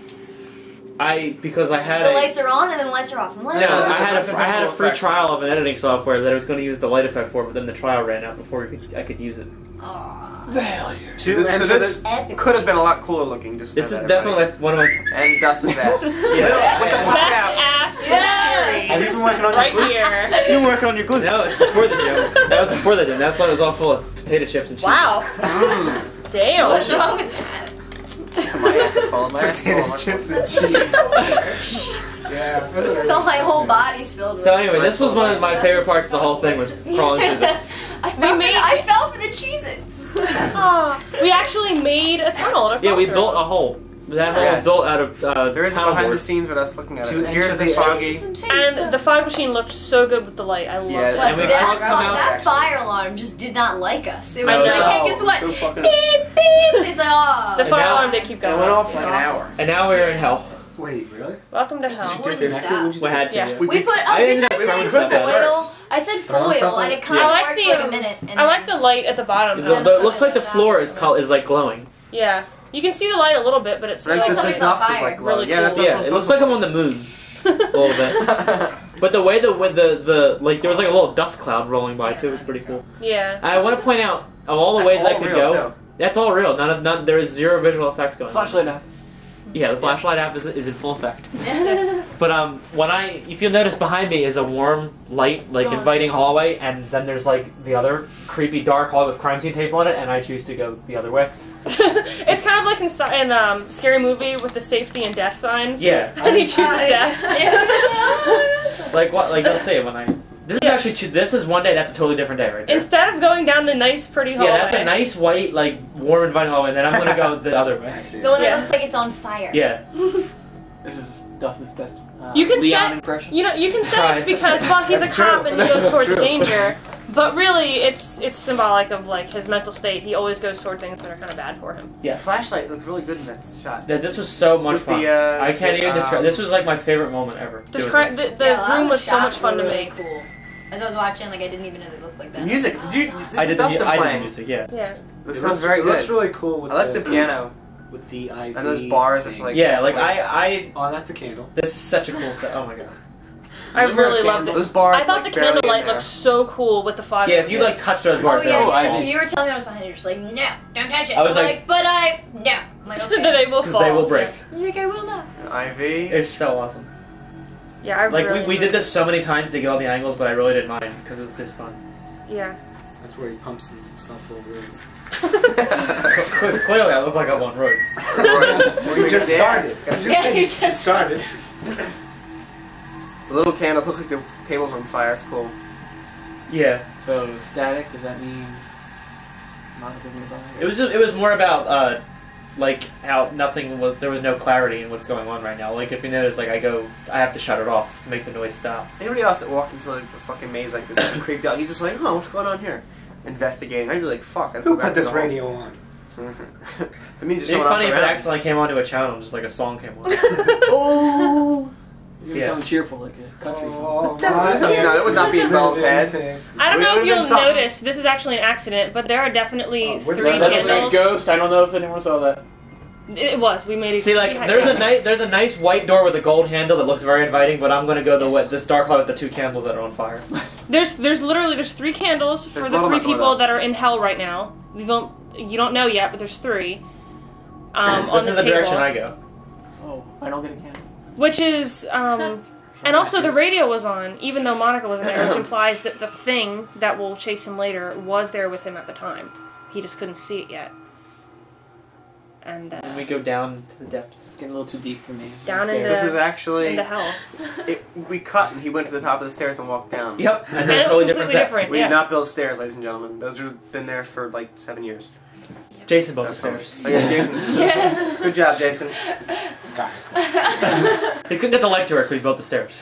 Because I had The lights are on and then the lights are off. And the lights No, are on. I had That's a a I had a visual free effect. trial of an editing software that I was going to use the light effect for, but then the trial ran out before I could use it. Aw. Failure. This Epic. could have been a lot cooler looking. Just This know is that, definitely everybody. one of my. And Dustin's ass. Yeah. With the Best pocket out. ass in Yeah. the series. Have you been working on Right your glutes? here. You've been working on your glutes. No, it's before the gym. That was before the gym. That's why it was all full of potato chips and cheese. Wow. Mm. Damn. What's wrong with that? My ass is full of my ass is full of Potato my chips and cheese. Yeah. So my whole body's filled with So anyway, this was one of my favorite parts of the whole thing was crawling through this. I fell for the Cheez-Its. Aw. We actually made a tunnel. To Yeah, we crawl built through. a hole. That hole Yes. was built out of There is a panel behind the board. scenes with us looking at To it. Here's enter the the foggy. And the fog machine looked so good with the light. I love Yeah, it. But And we that, clocked them out, that actually. fire alarm just did not like us. It was I just like, know. hey, guess what? So fucking- Beep, beep. It's like, oh. The And fire now- alarm did keep And going. it went off like an Yeah. hour. And now we're in hell. Wait, really? Welcome to Did hell. you Disconnect it? What'd you We do? had to. Yeah. Yeah. We put, I oh, didn't ended up I throwing say stuff at foil? first. I said Throwing foil, stuff and at- it kind I of like worked the, for like a minute. And I like the light at the bottom. It looks like the floor is like glowing. Yeah. You can see the light a little bit, but it's Right, like the something's on dust is fire. like glowing. Really Yeah, that's cool. what Yeah, it's it looks supposed like I'm on the moon a little bit. to- But the way the like there was like a little dust cloud rolling by too was pretty cool. Yeah. I want to point out of all the That's ways I all could real, go. too. That's all real. None. There is zero visual effects going on. Flashlight app. Yeah, the flashlight app is in full effect. But if you'll notice behind me is a warm light, like God. inviting hallway, and then there's like the other creepy dark hallway with crime scene tape on it, and I choose to go the other way. It's kind of like in Scary Movie with the safety and death signs. Yeah. And he chooses death. Like what? Like let's say when I. This is actually this is one day. That's a totally different day right there. Instead of going down the nice, pretty hallway. Yeah, that's a nice white, like warm, inviting hallway, and then I'm gonna go the other way. The one that Yeah. looks like it's on fire. Yeah. This is Dustin's best You can Leon set, impression. you know, you can say Tried. it's because well he's That's a cop true. and he goes That's towards true. danger, but really it's symbolic of like his mental state. He always goes toward things that are kind of bad for him. Yes. Flashlight looks really good in that shot. Yeah, this was so much With fun. the, I can't even describe. um, This was like my favorite moment ever. The, doing scri- this. the Yeah, a lot room of was the so much shots fun were to really make. Cool. As I was watching, like I didn't even know they looked like that. The music. Did you? This I is did Dustin the playing. music. Yeah. Yeah. This It sounds looks, very it good. looks really cool with I like the piano with the IV. and those bars, which thing. like Yeah, like I. Oh, that's a candle. This is such a cool set. Oh my god. I really loved it. those bars. I thought like, the barely in candlelight there. looked so cool with the fog. Yeah, if you like touch those bars, Oh yeah, Oh, I you, did. you were telling me I was behind you. You're just like, no, don't touch it. I was I'm like- but I no. I'm like, okay. they will because fall. they will break. He's like, I will not. IV. It's so awesome. Yeah, I Like really we did enjoyed this so many times to get all the angles, but I really didn't mind because it was this fun. it. Yeah. That's where he pumps some stuff full of roids. Clearly, I look like I'm on roids. Well, You just started. Yeah, you just started. The little candles look like the table's on fire. It's cool. Yeah. So static, does that mean not thinking about it? It was more about like how nothing was, there was no clarity in what's going on right now. Like if you notice, like I have to shut it off, make the noise stop. Anybody else that walked into like, a fucking maze like this and creeped out, he's just like, oh, what's going on here? Investigating. I'd be like, fuck. I'd go Who back put to this the hall. radio on? It means there's It'd be someone else funny if it around. accidentally came onto a channel and just like a song came on. Oh! You're Yeah. becoming cheerful like a country song. Oh, That would not be in Bell's head. I don't know Would've if you'll been something. notice, this is actually an accident, but there are definitely Oh, we're 3 done. That's a big candles. ghost. I don't know if anyone saw that. It was. We made it. See, like we had- there's a nice white door with a gold handle that looks very inviting, but I'm gonna go this dark hall with the 2 candles that are on fire. There's literally 3 candles for There's the blood on 3 my door, people though. that are in hell right now. You don't know yet, but there's 3. On This the is the table, direction I go. Oh, I don't get a candle. which is and also the radio was on, even though Monica wasn't there, which implies that the thing that will chase him later was there with him at the time. He just couldn't see it yet. And And we go down to the depths. It's getting a little too deep for me. Down I'm scared. into- This was actually... into hell. we cut and he went to the top of the stairs and walked down. Yep. And And there's it a was totally completely different set. different. We Yeah. did not build stairs, ladies and gentlemen. Those have been there for like 7 years. Jason built the That's how- stairs. Oh yeah, Jason. Yeah. Good job, Jason. Guys, He couldn't get the light to work, so he built the stairs.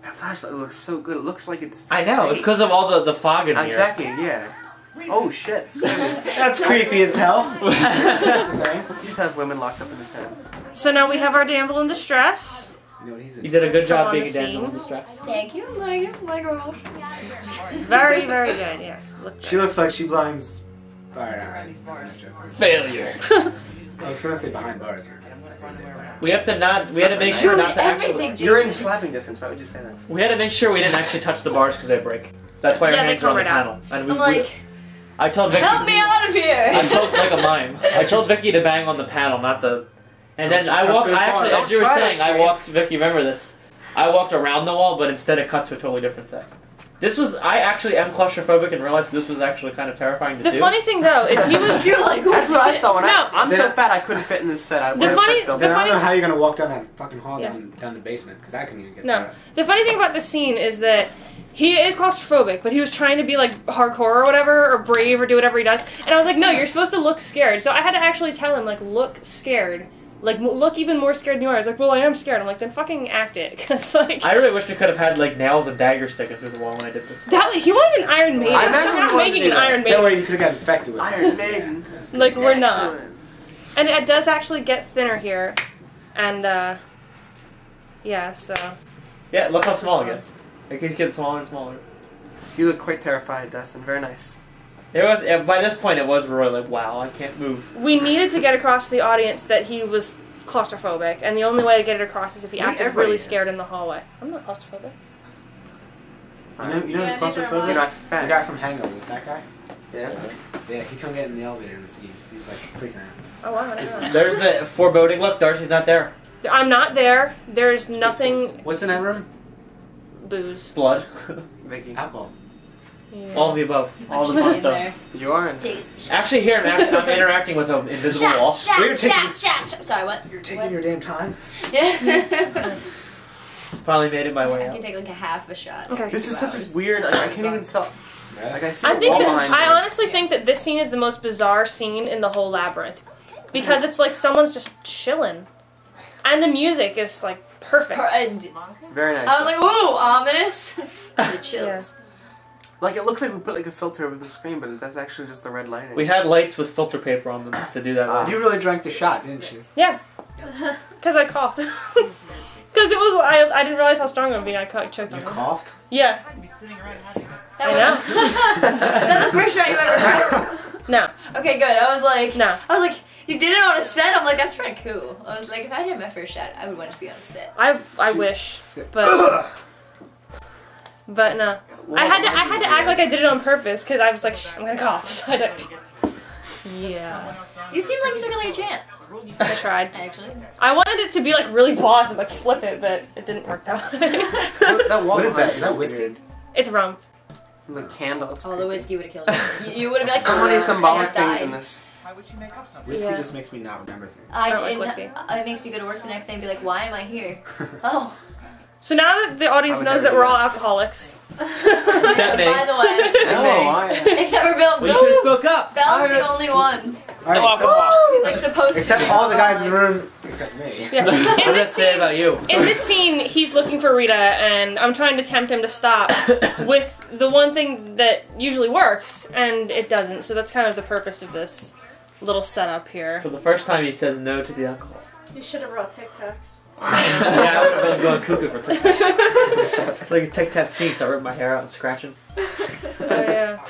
That flashlight looks so good. It looks like it's. I know, it's because of all the fog in here. Exactly. Yeah. Oh shit. that's creepy as hell. Sorry? You just have women locked up in his head. So now we have our damsel in distress. You know what he's in? You did a good Come job on being the a damsel in scene. distress. Thank you. Like Rose. Very, very good. Yes. Look She looks like she blinds. Alright. Failure. I was gonna say behind bars. We have to not. We had to make sure not to actually. Everything, You're in Jason. slapping distance. Why would you say that? We had to make sure we didn't actually touch the bars because they break. That's why our Yeah, they hands are on come the right panel. And we, I'm like, I told Vicki. help me out of here. I told like a mime. I told Vicki to bang on the panel, not the. And then I walked. I actually, as you were saying, I walked. Vicki, remember this? I walked around the wall, but instead it cut to a totally different set. This was. I actually am claustrophobic in real life, so this was actually kind of terrifying to The do. funny thing though is he was. You're like, That's what I thought when No. I'm so fat I couldn't fit in this set. I The funny- built the Then I it. don't know funny- how you're gonna walk down that fucking hall Yeah. down the basement because I couldn't even get No. through it. The funny thing about this scene is that he is claustrophobic, but he was trying to be like hardcore or whatever, or brave, or do whatever he does. And I was like, no, you're supposed to look scared. So I had to actually tell him, like, look scared. Like, look even more scared than you are. I was like, well, I am scared. I'm like, then fucking act it. Because, like, I really wish we could have had like nails and daggers sticking through the wall when I did this. he wanted an Iron Maiden. I remember We're we not wanted making to an do that. Iron That Maiden. way you could have got infected with Iron Maiden. Like, we're not. Excellent. And it does actually get thinner here. And, yeah, so. Yeah, look how small it gets. It keeps getting smaller and smaller. You look quite terrified, Dustin. Very nice. It was by this point it was really like wow I can't move. We needed to get across to the audience that he was claustrophobic, and the only way to get it across is if he I mean, acted everybody really is. scared in the hallway. I'm not claustrophobic. You know Yeah, the neither am claustrophobic? You're not The fat. guy from Hangover, that guy? Yeah. Yeah, he couldn't get in the elevator in the scene. He was like freaking out. Oh wow, I don't know. There's the foreboding look. Darcie's not there. I'm not there. There's nothing. What's in that room? Booze. Blood. Vicky. Alcohol. Yeah. All of the above. All the Actually, fun in stuff. there. You are in. Taking some shots. Actually, here I'm interacting with an invisible wall. Shot, We're taking- shot. Sorry, what? You're taking your damn time. Yeah. Finally made it my way I out. can take like a half a shot. Okay. This is 2 such hours. a weird. Like, I can't even tell. Like I see I a think wall behind I me. honestly think that this scene is the most bizarre scene in the whole labyrinth because it's like someone's just chilling, and the music is like perfect. And Very nice. I was like, ooh, ominous. The chills. Yeah. Like it looks like we put like a filter over the screen, but that's actually just the red lighting. We had lights with filter paper on them to do that. Ah. with. You really drank the shot, didn't you? Yeah, because I coughed. Because it was I didn't realize how strong it would be. I choked on You it. coughed? Yeah, Be sitting around having That I know. was, is that the first shot you ever drank? No, Okay, good. I no. was like, you did it on a set? I'm like, that's pretty cool. I was like, if I had my first shot, I would want to be on a set. I wish, but no. I had to act like I did it on purpose because I was like, I'm gonna cough. So I did. Yeah, You seemed like you took it like a champ, I tried. actually. I wanted it to be like really boss and like flip it, but it didn't work that way. That wall What is that? behind Is that you whiskey? weird. It's rum. And the candle. It's Oh, the whiskey would have killed you. You would have been like, so many I symbolic just things died. in this. Why would you make up something? Whiskey Yeah. just makes me not remember things. I don't like whiskey. It makes me go to work the next day and be like, why am I here? Oh, So now that the audience I would knows never that we're do all that. alcoholics, Except me. by the way, Oh, except for Bill. We should have Bill, spoke up. Bell's the only one Alright, who's like supposed to. except be all the guys in the alcoholic. room, except me. yeah. What In does that this say scene, about you? in this scene, he's looking for Rita, and I'm trying to tempt him to stop with the one thing that usually works, and it doesn't. So that's kind of the purpose of this little setup here. For the first time, he says no to the alcohol. You should have brought Tic Tacs. Yeah, I would have been going cuckoo for Tic Tac. Like a Tic Tac fiend, so I rip my hair out and scratching. Oh yeah.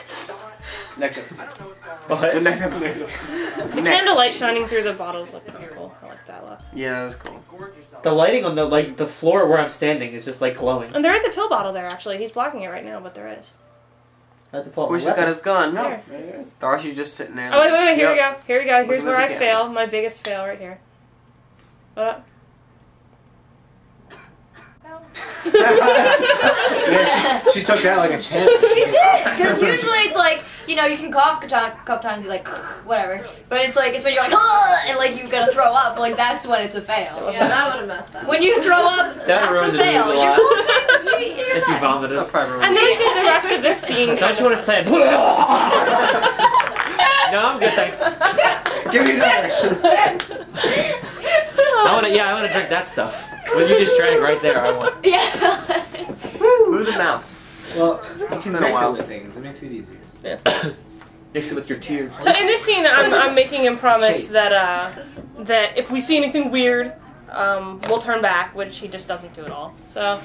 Next episode. The next episode. The candlelight shining through the bottles look pretty cool. I like that a lot. Yeah, that was cool. The lighting on the floor where I'm standing is just like glowing. And there is a pill bottle there actually. He's blocking it right now, but there is. I have to pull Of out my course, he's got weapon. his gun. Here. There it is. Darcie just sitting there. Oh wait, here we Yep. go. Here we go. Here's Look where at I the fail. My biggest fail right here. What up? Yeah, she took that like a champ. She did, because usually it's like, you know, you can cough a couple times and be like, whatever. But it's like, it's when you're like, and like you've got to throw up. Like that's when it's a fail. Yeah, that would have messed that. When you throw up, that's ruins a the fail. movie a You're lot. coughing, you're If you fine. vomited. I'll probably And then we did the rest of this scene. Don't you want to say? No, I'm good, thanks. Give me another. I want to drink that stuff. What you just drank right there, I want. Yeah. Move the mouse. Well, you can Been a mix it while. with things. It makes it easier. Mix it with your tears. So in this scene, I'm making him promise Chase. that if we see anything weird, we'll turn back, which he just doesn't do at all. So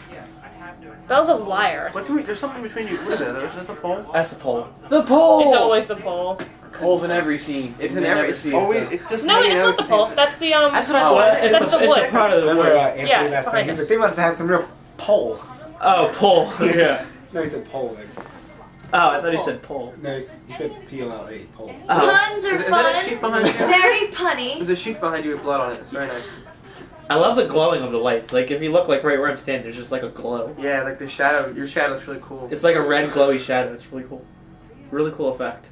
Belle's a liar. What's weird? There's something between you. What is that? Is that the pole? That's the pole. The pole. It's always the pole. Pole's in every scene. It's You in never every. see It's it, always. though. It's just. No, it's hanging out not at the same pole. time. That's the That's what I Oh, thought. That's the wood. It's part of the Remember wood. Anthony Yeah, last night? behind He's us. like, they must have had some real pole. Oh, pole. Yeah. No, he said pole. Like, Oh, I thought he said pole. no, he said POLA, pole. Oh. Puns are Is that a fun. sheep behind you? Very punny. There's a sheep behind you with blood on it. It's very nice. I love the glowing of the lights. Like, if you look like right where I'm standing, there's just like a glow. Yeah, like the shadow. Your shadow's really cool. It's like a red glowy shadow. It's really cool. Really cool effect.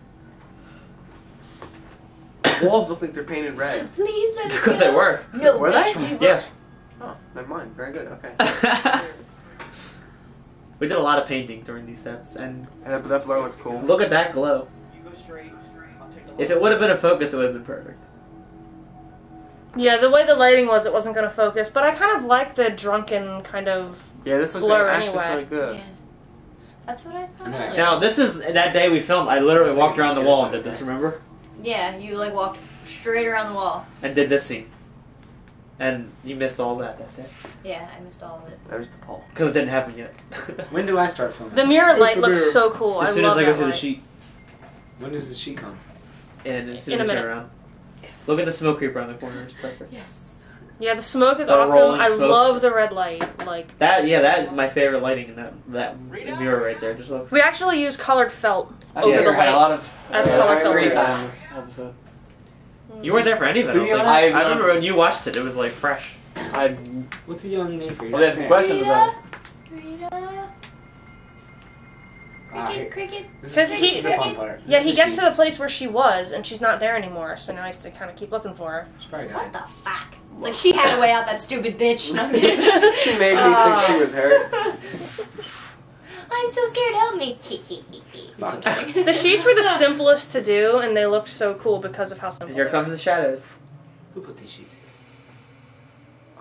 The walls look like they're painted red. Please let us Because go. they were. No, Were they? bitch, we Yeah. weren't. Oh, never mind. Very good. Okay. We did a lot of painting during these sets, and Yeah, but that blur looks cool. look at that glow. You go straight. I'll take the If it would have been a focus, it would have been perfect. Yeah, the way the lighting was, it wasn't going to focus. But I kind of like the drunken kind of. Yeah, this looks Blur like actually anyway. really good. Yeah. That's what I thought. Yeah. Now, this is that day we filmed. I literally walked around the wall and did this. Remember? Yeah, you like walked straight around the wall. And did this scene. And you missed all that day Yeah, I missed all of it. There's the pole. because it didn't happen yet. When do I start filming? The mirror light the looks mirror? so cool. As I soon love as I go that through the light. sheet, When does the sheet come? and as soon In as a I turn minute. around, look at the smoke creep around the corner. It's perfect. Yes. Yeah, the smoke is The awesome. rolling I smoke. love the red light. Like That is my favorite lighting in that mirror right there. Just looks. we actually use colored felt over Yeah, the had a lot lights. of As color screen filters. time in this episode. You weren't there for any of it. I don't Who you think. on I that? remember when you watched it. It was like fresh. I What's a young name for you? was asking questions about it. Rita. Ah, Cricket, cricket. This Because is, he- this is the fun part. Yeah, This he is gets to the sheets. place where she was, and she's not there anymore. So now he has to kind of keep looking for her. She probably What died. the fuck? It's like she had to weigh out that stupid bitch. No, I'm kidding. She made me think she was hurt. I'm so scared. Help me. Fuck. The sheets were the simplest to do, and they looked so cool because of how simple. Here they comes the shadows. Who put these sheets here?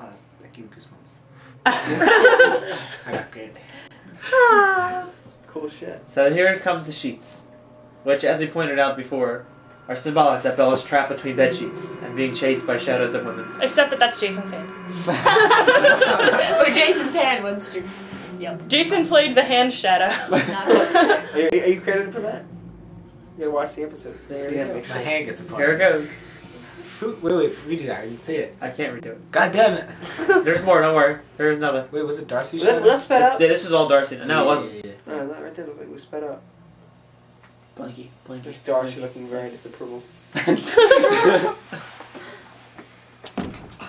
Oh, that gave me goosebumps. So I got scared. were. Cool shit. here comes the sheets, which, as we pointed out before, are symbolic that Belle is trapped between bed sheets and being chased by shadows of women. Except that that's Jason's hand. Or Jason's hand wants to. Yep. Jason played the hand shadow. Not quite. Are you credited for that? You gotta watch the episode. There Yeah, you go. make My sure. hand gets a part. Here it goes. Who? Wait, redo that. I didn't see it. I can't redo it. God damn it. There's more. Don't worry. There's another. Wait, was it Darcy? Was that sped up? Yeah, this was all Darcie. No, it wasn't. Yeah. No, that right there looked like it was sped up. Blanky. There's Darcie looking very disapproval.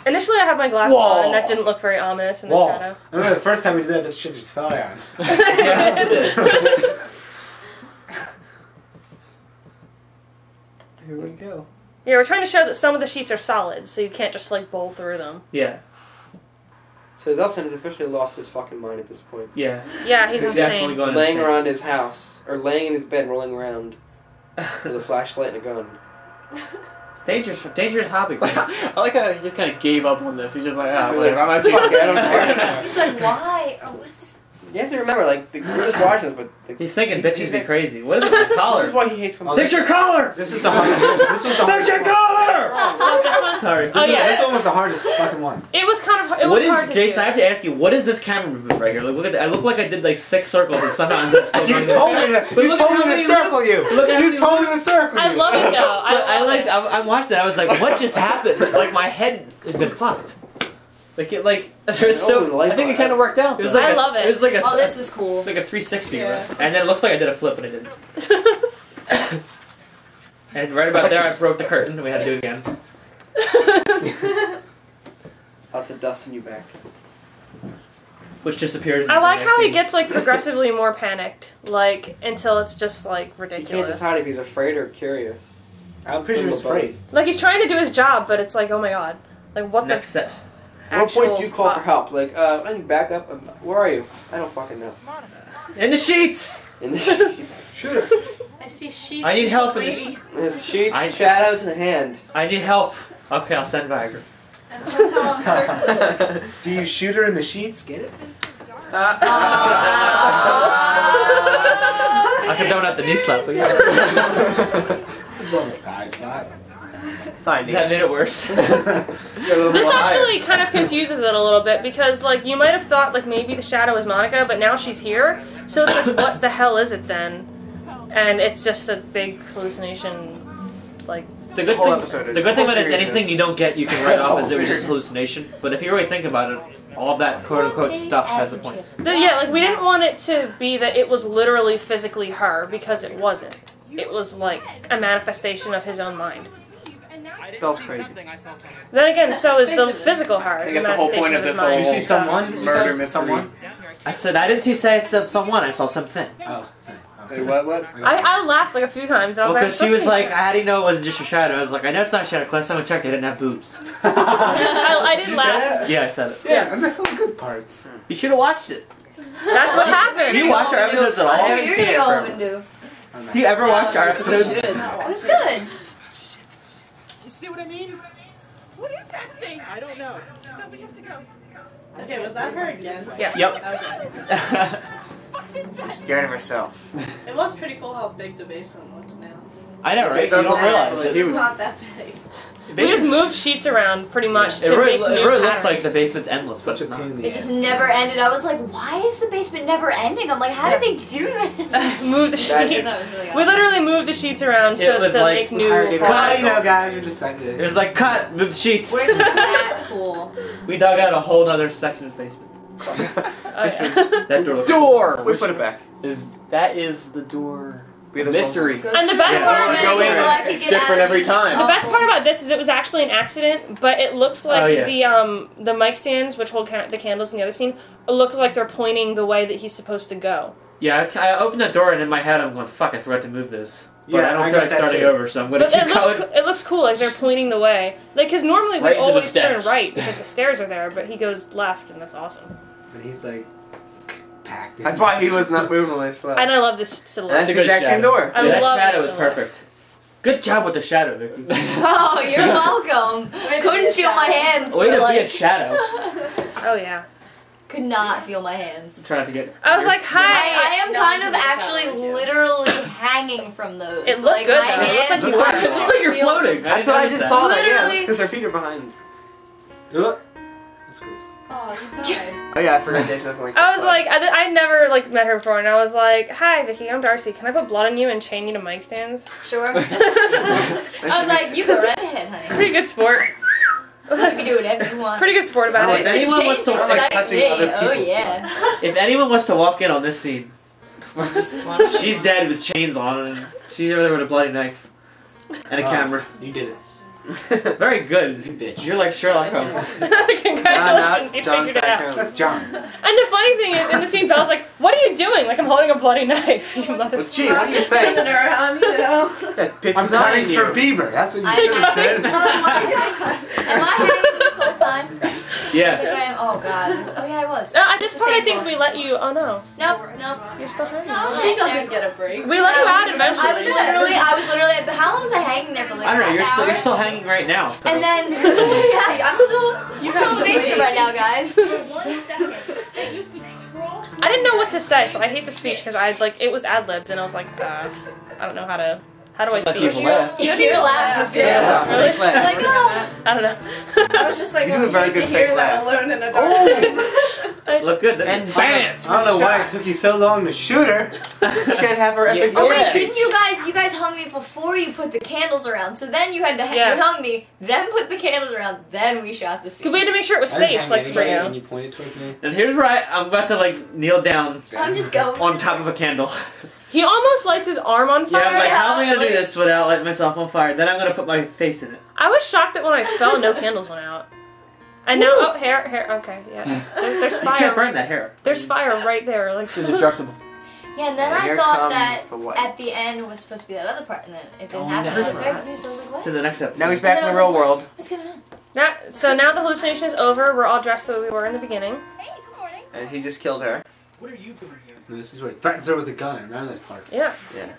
Initially, I had my glasses Whoa. on, and that didn't look very ominous in the Whoa. shadow. I remember the first time we did that shit just fell down. Yeah, it did. Here we go. Yeah, we're trying to show that some of the sheets are solid, so you can't just like bowl through them. Yeah. So Dustin has officially lost his fucking mind at this point. Yeah. Yeah, he's He's definitely insane. going Laying insane. around his house, or laying in his bed, rolling around with a flashlight and a gun. It's dangerous hobby. Man. I like how he just kind of gave up on this. He's just like, whatever. I'm actually Fuck it, I don't care. He's like, why? Oh, what's. You have to remember, like, we're just watching this, but... He's thinking bitches be crazy. What is it with the collar? This is why he hates women. Fix your collar! This is the hardest. This was the Fix hardest your one. collar! Oh, this one? Sorry. Oh, yeah. This one was the hardest fucking one. It was kind of. It What was hard is, to Jason, do. I have to ask you, what is this camera movement right here? Like, look at that. I look like I did like 6 circles and somehow I'm still You going told me this. to. But You look told at how me to many circle looks- you. Look at how You many told me looks- to circle you. I love it though. I watched it. I was like, what just happened? Like my head has been fucked. Like it, like there's so. I think it kind of worked out. It was though. like I love it. It was like a. Oh, this was cool. like a 360, Yeah. right? And then it looks like I did a flip, and I didn't. And right about there, I broke the curtain, and we had to do it again. I'll have to Dustin you back. Which disappears. I in the like next how he scene. gets like progressively more panicked, like until it's just like He can't ridiculous. decide if he's afraid or curious. I'm pretty sure he's afraid. Like he's trying to do his job, but it's like, oh my god, like what Next set. the. At what point actual do you call for fuck? help? Like, I need backup. Where are you? I don't fucking know. In the sheets. In the sheets. Shoot her. I see sheets. I need help in lady. There's sheets, shadows, and a hand. I need help. Okay, I'll send Viagra. And somehow I'm circling. Do you shoot her in the sheets? Get it? I could donut the knee slap. But It's more of a thigh slap. Finding. that made it worse. This actually kind of confuses it a little bit because, like, you might have thought, like, maybe the shadow is Monica, but now she's here. So it's like, what the hell is it then? And it's just a big hallucination, like... The good Whole thing, episode is- the good thing about it whole is series anything is. you don't get, you can write off as it was series. just hallucination. But if you really think about it, all of that quote-unquote stuff has a point. Yeah, like, we didn't want it to be that it was literally physically her, because it wasn't. It was, like, a manifestation of his own mind. That's crazy. Then again, so is the physical her. I It's a guess the whole point manifestation of of his this whole mind. Did you see someone? You murder said mystery. someone? I said, I didn't say someone, I saw something. Oh, same. Wait, what? I laughed like a few times. And I was Well, like, because she was like, how do you know it wasn't just a shadow? I was like, I know it's not a shadow, because last time I checked, I didn't have boobs. I Did did you laugh. say that? Yeah, I said it. Yeah, and that's all the good parts. You should have watched it. That's what happened. Do you watch our episodes at I all? haven't seen it. Go home and do. Do you ever watch our episodes? It was good. You see what I mean? What is that thing? I don't know. No, we have to go. Okay, was that her again? Yeah. Yep. She's scared of herself. It was pretty cool how big the basement looks now. I know, right? You It does don't look realize really it. huge. It's not that big. We just moved sheets around pretty much It to really, make it new really looks like patterns. the basement's endless, but Such a it's not. pain in the It just ass. never ended. I was like, why is the basement never ending? I'm like, how did they do this? Move the I sheets. thought it was really We awesome. literally moved the sheets around It so was to like make new. hired a Cut, you know, hallways. guys, you're just like It was like, cut, move the sheets. We're just that cool. We dug out a whole other section of the basement. Oh, yeah. That door. Door! We put it back. That is the door. We have Mystery. Good And the for best you. part of Go this in is So I could get different out of every these time. the best awful- part about this is it was actually an accident, but it looks like Oh, yeah. the mic stands, which hold the candles in the other scene, it looks like they're pointing the way that he's supposed to go. Yeah, I opened that door and in my head I'm going, fuck, I forgot to move those. But Yeah, I don't I feel got like that starting too. over, so I'm going to But keep it looks going. it looks cool, like they're pointing the way. Like, because normally we Right into the always turn stairs. right because the stairs are there, but he goes left, and that's awesome. And he's like packed in. That's why he was not moving really slow. And I love this And silhouette. that's a the good exact same shadow. door. I Yeah, that love shadow this is silhouette. perfect. Good job with the shadow, Vicki. Oh, you're welcome. Way to be Couldn't a feel my shadow. hands Way for to be a like. shadow. Oh yeah. Could not feel my hands. I'm trying to get. I was like, hi. I am No, kind you of can do a actually shadow, too. literally hanging from those. It looked like, good, my though. It looked hands like It looks like, were- it looks like you're feel- floating. That's what I just saw that, yeah. Literally. Because her feet are behind. That's gross. Oh, you died. Oh yeah, I forgot Jason has like. I was like, I'd never like met her before, and I was like, hi, Vicki, I'm Darcie. Can I put blood on you and chain you to mic stands? Sure. I was like, you go right ahead, honey. Pretty good sport. You can do whatever you want. Pretty good sport about Oh, it. if anyone wants to Change like excite touching me. other Oh people's yeah. if anyone wants to walk in on this scene, she's dead with chains on, and she's over there with a bloody knife and a camera. You did it. Very good. You bitch. You're like Sherlock Holmes. Congratulations, you John figured it out. That's John. And the funny thing is, in the scene, Belle's like, what are you doing? Like, I'm holding a bloody knife, you motherfucker. Gee, what do you Just think? spinning around, you know. That bitch I'm was on cutting you. for Bieber. That's what you I should have know. said. Oh my god. Am I hanging this whole time? I think Yeah. I am. Oh god. Oh yeah, I was. No, at this It's point, I think painful. we let you. Oh no, Nope. Nope. you're still hanging. No, She doesn't get a break. We let you out I eventually. was literally. How long was I hanging there for? Like I don't know. an You're hour? still hanging right now. So. And then, yeah, I'm still in the basement right now, guys. I didn't know what to say, so I hate the speech because it was ad libbed, and I was like, I don't know how do I Unless speak? you laugh. Your laugh was good. Yeah, Really? fake laugh. Like, oh. I don't know. I was just like, You do well, a very need good to hear fake that laugh. alone in a dark room. Look good. And bam. I don't know why it took you so long to shoot her. She had to have her epic. Yeah. Oh wait, Yeah. didn't you guys hung me before you put the candles around? So then you had to Yeah. you hung me, then put the candles around, then we shot the scene. We had to make sure it was I didn't safe, hang like for anybody you. when you pointed towards me. And here's where I'm about to like kneel down I'm just going on top of a candle. He almost lights his arm on Yeah, I'm fire. like, how am I gonna do like- this without lighting myself on fire? Then I'm gonna put my face in it. I was shocked that when I fell, no candles went out. And now, oh, hair, okay, yeah. There's You can't fire. burn that hair. There's fire right there, like. Indestructible. Yeah, and then And I here thought comes that the white. at the end was supposed to be that other part, and then it didn't Oh, happen. no. I was very confused. I was like, It's what? in the next episode. Now he's back in the real world. What's going on? So now the hallucination is over. We're all dressed the way we were in the beginning. And he just killed her. What are you doing here? And this is where he threatens her with a gun. I remember this part. Yeah. Yeah.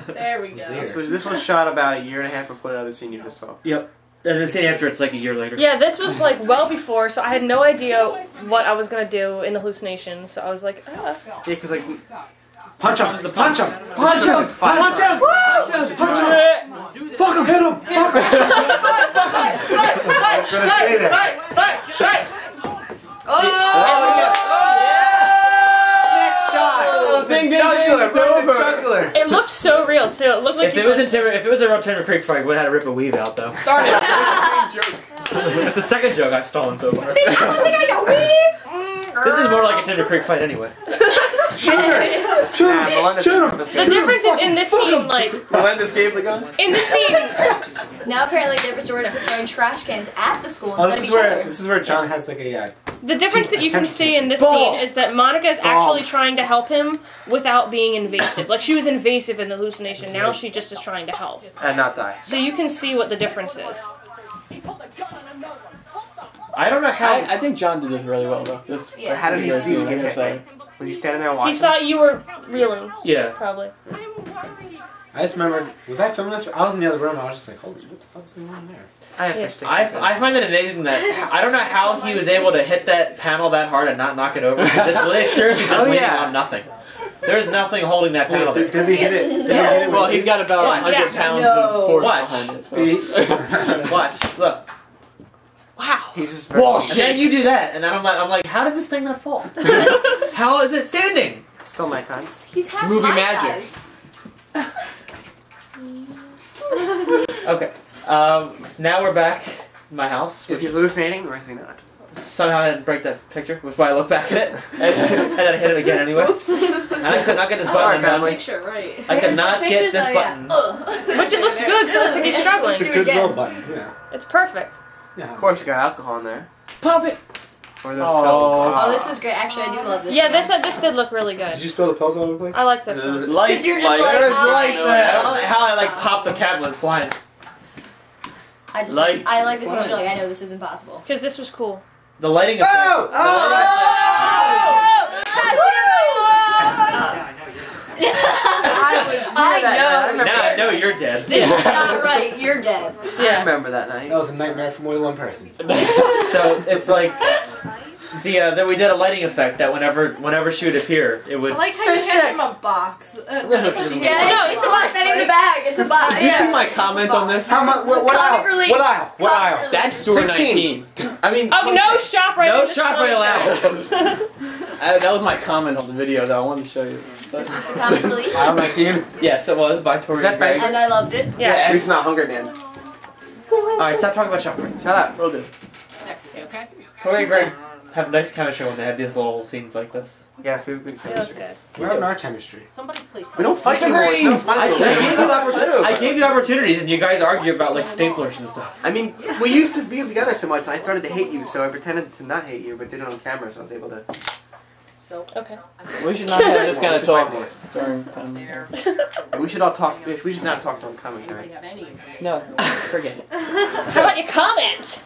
There we go. This was shot about a year and a half before the other scene you just saw. Yep. And the scene after it's like a year later. Yeah, this was like well before, so I had no idea what I was gonna do in the hallucination. So I was like, Yeah, because like Punch him! Punch him! punch him, punch him, Punch him! Fuck him! Hit him! Fuck him! Right, gonna stay there. right. Next shot! Ding, ding, ding, Jugular! it's Right in the over. jugular! it looked so real too. It looked like If it was a real Timber Creek fight, would have had to rip a weave out though. Darn it. Joke. That's the second joke I've stolen so far. I was like, I got weave. This is more like a Timber Creek fight anyway. Shoot her! Shoot yeah, him! Melinda's Shoot him! purpose the difference is in this scene, like Melinda's gave the gun. in this scene. Now apparently they've resorted to throwing trash cans at the school Oh, instead of each other. this is where John has like a The difference that you can see in this Ball. scene is that Monica is Ball. actually trying to help him without being invasive. Like she was invasive in the hallucination. Now she just is trying to help. and not die. So you can see what the difference is. I don't know how. I think John did this really well though. This, Yeah. How did he see I'm him? gonna say. Was he standing there He watching? saw you were reeling, Yeah. probably. I just remembered, was I filming this? I was in the other room, I was just like, holy, what the fuck's going on there? I have Yeah. fish sticks. I find it amazing that I don't know how he was able to hit that panel that hard and not knock it over. Because it's really seriously just Oh, leaning yeah. on nothing. There's nothing holding that panel Did there. he hit it? Did he hit it? Well, he's got about Watch. 100 Yeah. pounds No. of force Watch. behind it. So. Watch, look. Wow. He's just very Whoa, And then you do that, and then I'm like, how did this thing not fall? How is it standing? Still nighttime. He's half Movie my magic. size. Okay. So now we're back in my house. Is he hallucinating or is he not? Somehow I didn't break that picture, which is why I look back at it, and then I hit it again anyway. Oops. And I could not get this Sorry, button family. done. Picture, right. I could not get this button. But it looks good, so it's like he's struggling. It's a goodwill button, yeah. It's perfect. Yeah. Of course, you got alcohol in there. Pump it. Or those Oh. pills. Oh, this is great. Actually, I do love this. Yeah, one. this did look really good. Did you spill the pills all over the place? I like this one. Light. Because you're just like, there's oh, light I there. I know. don't know how I like popped the cabinet flying. I just Light. I like this Fine. usually. I know this isn't possible. Because this was cool. The lighting effect. Oh! The I know. Now I know you're dead. This is not right. You're dead. I remember that night. That was a nightmare for more than one person. So it's like that we did a lighting effect that whenever she would appear, it would. I like how you hand him a box. Yeah, it's a box. Not even a bag. It's a box. Did you see my comment on this? How much? What aisle? Comic relief. What aisle? What Comic aisle? relief. That's door 16. 19. I mean, Oh, no shop right No in this shop right context. allowed. that was my comment on the video that I wanted to show you. This was the comic relief. Aisle 19? Yes, it was by Tori Is that and Greg. And I loved it. Yeah. At least not Hunger Dan. Alright, stop talking about shopping. Shut up. Will do. Okay. Tori and Greg have nice chemistry when they have these little scenes like this. Yes, we They look good. We're in our chemistry. Somebody please. We don't fight anymore. It's no fun I anymore. gave you opportunities and you guys argue about like staplers and stuff. I mean, we used to be together so much, and I started to hate you, so I pretended to not hate you, but did it on camera, so I was able to. So Okay. We should not have this kind of talk There. during time. Yeah, we should all talk. We should not talk during commentary. No, forget it. How about your comment?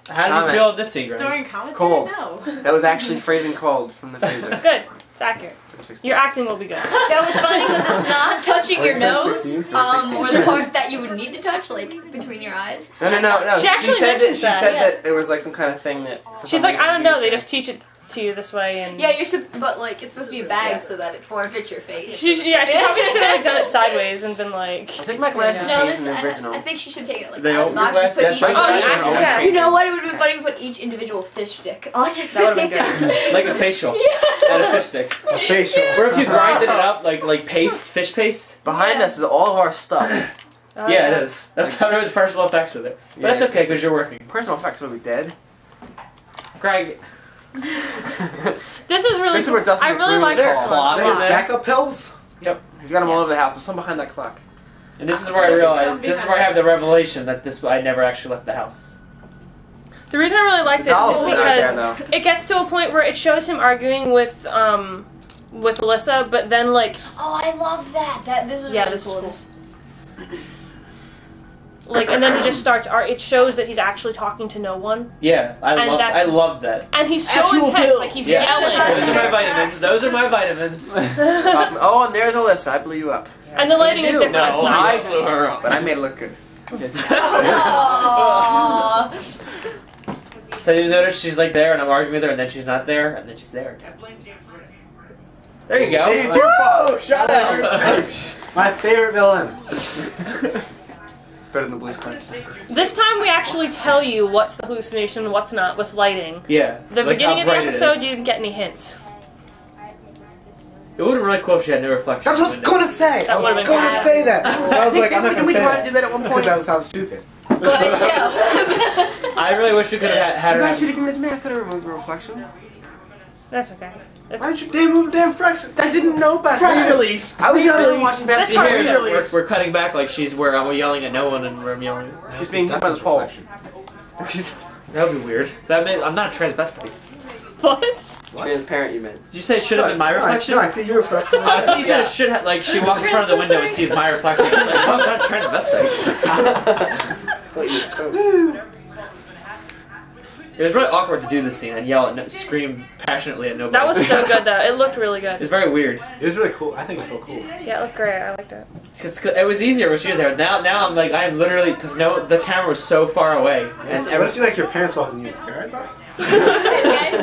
How do you Comments. feel at this scene, Greg? during commentary, Cold. no. That was actually freezing cold from the freezer. Good. It's accurate. Your acting will be good. That was funny because it's not touching your What is that, nose, 16? or the part that you would need to touch, like between your eyes. No. She She actually said that. mentions She that, said yeah. that there was like some kind of thing that. For She's some like, reason I don't you know. would They say. just teach it to you this way, and Yeah, but like it's supposed to be a bag so that it forfeits your face. She probably should have like done it sideways and been like. I think my glasses No, changed from the original. I think she should take it like They out of don't the box. look Just put like each. that. Oh, Those are always yeah. You know changing. what? It would have been funny if we put each individual fish stick on your That would've been face. Like a facial. Yeah. And a fish sticks. A facial. Or if you grinded it up like paste, fish paste. Behind us is all of our stuff. Oh, Yeah, it is. That's how it was personal effects with it. But Yeah, that's okay because you're working. Personal effects will be dead. Greg, This is really. This is where Dustin I gets really really like tall. this Clock one. is it? Backup pills? He's got them all over the house. There's some behind that clock. and this is where I realized, this is where I have the revelation that I never actually left the house. The reason I really like It's this all is still out there, because though. it gets to a point where it shows him arguing with Alyssa, but then like Oh, I love that. This is Yeah, really this cool. was like, and then he just starts. It shows that he's actually talking to no one, Yeah, I love that. and he's so Actual intense, pills. like he's Yeah. yelling. Those are my vitamins. Those are my vitamins. Oh, and there's Alyssa. I blew you up. And the lighting is different No, this time. I blew her up. But I made it look good. Aww. So you notice she's like there, and I'm arguing with her, and then she's not there, and then she's there again. There you go. See, it's your fault. Shut up! My favorite villain. Better than the Blue's Clues. This time we actually tell you what's the hallucination and what's not with lighting. Yeah. The like beginning how of the bright it episode, is. you didn't get any hints. It would have been really cool if she had no reflection. That's what I was gonna say. That I was would've been gonna good. say that. I was like, I'm not gonna we say tried to that. do that at one Because point. that sounds stupid. But, yeah. I really wish we could have had You her. guys should have given it to me. I could have removed the reflection. That's okay. It's, Why didn't you damn move the damn fraction? I didn't know about Fraction that. release. I was the only one watching That's Best part Here, of Video. it. we're cutting back like she's where I'm yelling at no one and where I'm yelling. She's being hit by the Dustin's pole. reflection. That would be weird. I'm not a transvestite. what? Transparent, you meant. Did you say it should have been my reflection? No, I see your reflection. I thought you said it should have, like, she walks in front of the window and sees my reflection. I was like, oh, I'm not a transvestite. It was really awkward to do this scene and yell and scream passionately at nobody. That was so good though. It looked really good. It's very weird. It was really cool. I think it's so cool. Yeah, it looked great. I liked it. It was easier when she was there. Now I'm like, I am literally, because the camera was so far away. And What if you like your parents walking in? You alright, bud?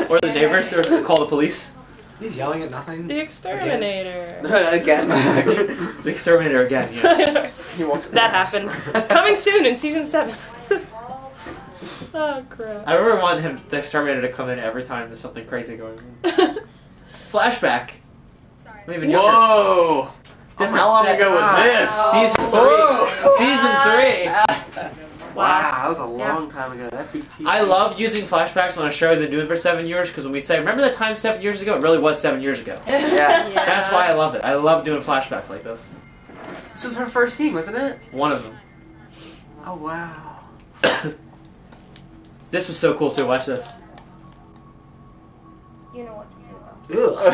or the neighbors or call the police. He's yelling at nothing. The Exterminator. Again. The exterminator again, yeah. That happened. Coming soon in season 7. Oh crap. I remember wanting the exterminator to come in every time there's something crazy going on. Flashback. I'm even younger. Whoa! How long ago was this? Season 3. Season 3. Wow, that was a long time ago. That big TV. I love using flashbacks on a show they've been doing for 7 years because when we say, remember that time 7 years ago? It really was 7 years ago. Yes. That's why I love it. I love doing flashbacks like this. This was her first scene, wasn't it? One of them. Oh, wow. This was so cool too. Watch this. You know what to do. Ugh.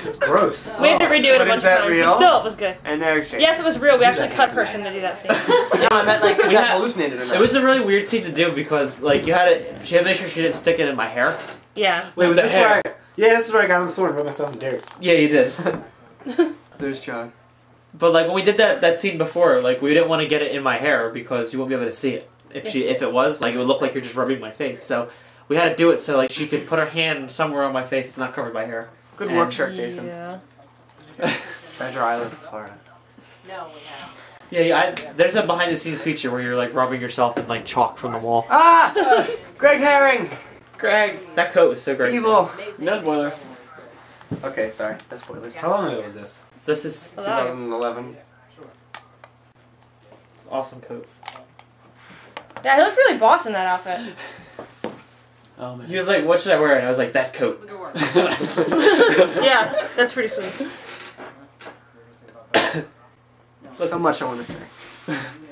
It's gross. We had to redo it But a bunch is of that times, real? but still, it was good. And there's Jake. Yes, it was real. We actually that cut handsome person to do that scene. No, I meant like, is We that had- hallucinated or not? It was a really weird scene to do because like you had to. She had to make sure she didn't stick it in my hair. Yeah. Wait, was The this hair. where yeah, this is where I got on the floor and put myself in dirt. Yeah, you did. There's John. But like when we did that scene before, like we didn't want to get it in my hair because you won't be able to see it. If it was like it would look like you're just rubbing my face. So we had to do it so like she could put her hand somewhere on my face that's not covered by hair. Good work, Shark Jason. Yeah. Treasure Island, Florida. Yeah, there's a behind the scenes feature where you're like rubbing yourself in like chalk from the wall. Ah! Greg Herring! Greg, that coat was so great. Evil! No spoilers. Okay, sorry. That's spoilers. How long ago was this? This is 2011. awesome coat. Yeah, he looked really boss in that outfit. Oh man. He was like, "What should I wear?" And I was like, "That coat." Yeah, that's pretty sweet. So much I want to say.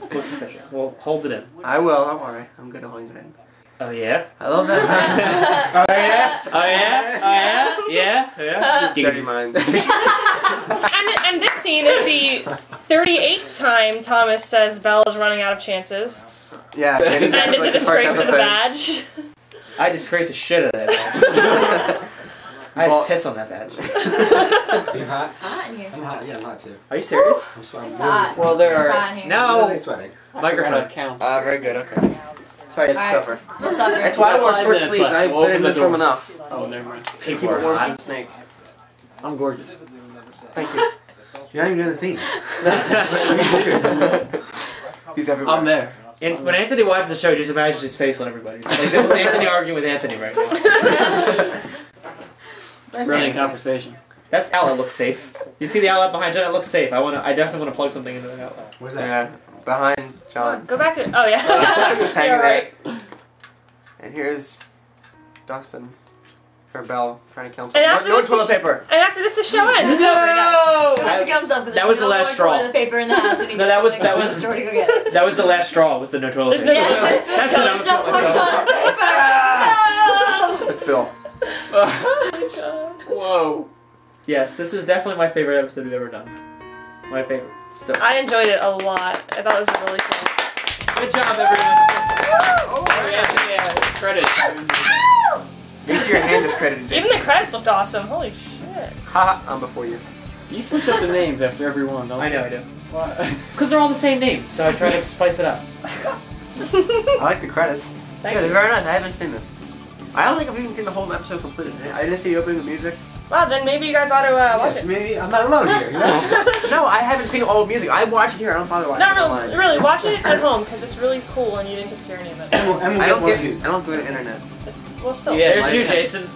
Look official. Well, hold it in. I will, don't worry. I'm good at holding it in. Oh yeah. I love that. Oh yeah? Oh yeah. Oh yeah. Yeah. Dirty minds. And this scene is the 38th time Thomas says Belle is running out of chances. Yeah, And it's a disgrace to the badge. I disgrace the shit out of that badge. I had to piss on that badge. Are you hot? Hot in here. I'm hot. Yeah, I'm hot too. Are you serious? I'm sweating. It's hot. Well, there It's are. hot in here. I'm No. really sweating. Microphone. Count. Very good, okay. That's why you have to Alright. suffer. We'll suffer. That's why I wore 5 short minutes sleeves. left. I've We'll been in open the this room door. enough. Oh, never mind. Keep People it are warm for hot. the snake. I'm gorgeous. Thank you. You're not even doing the scene. He's everywhere. I'm there. And when Anthony watches the show, just imagine his face on everybody. Like this is Anthony arguing with Anthony right now. Running conversation. That's outlet looks safe. You see the outlet behind John? It looks safe. I definitely want to plug something into the outlet. Where's that? Yeah, behind John. Go back to. Oh, yeah. Just hanging You're right. there. And here's Dustin. Or Belle trying to kill And himself. after No this, toilet paper. And after this, the show ends. It's over. Once it comes up, because That was the last straw. toilet paper in the house, and he No, doesn't that was- want to go that to the was- store to go get it. That was the last straw. Was the no toilet There's paper. no- Yeah. That's There's enough. no more toilet paper. No. It's Bill. Oh my god. Whoa. Yes, this is definitely my favorite episode we've ever done. My favorite. Still. I enjoyed it a lot. I thought it was really cool. Good job, everyone. Oh, yeah. Credits. Make sure your hand is credited, Even Jason. the credits looked awesome. Holy shit. Haha, I'm before you. You switch up the names after every one, don't you? I know I do. Why? Because they're all the same names, so I try to spice it up. I like the credits. Thank Yeah, they're you. very nice. I haven't seen this. I don't think I've even seen the whole episode completed. I didn't see the opening of the music. Wow, then maybe you guys ought to watch Yes, it. maybe I'm not alone here. You know? No, I haven't seen all the music. I watch it here. I don't bother watching Not it really, online. really. Watch it at home because it's really cool and you didn't get to hear any of it. And we'll I get don't more get views. I don't go to the internet. It's, well, still. Yeah. There's you, Jason.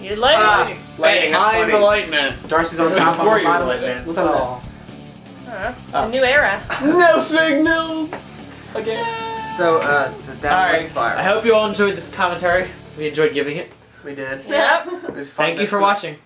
You like it? Lighting, that's I'm funny. the light man. Darcy's on This is top. before I'm you on the were bottom. lit, man. What's up? Oh. It's a new era. No signal! Again. So, the downward Alright, spiral. I hope you all enjoyed this commentary. We enjoyed giving it. We did. Yep. It was fun. Thank you for watching.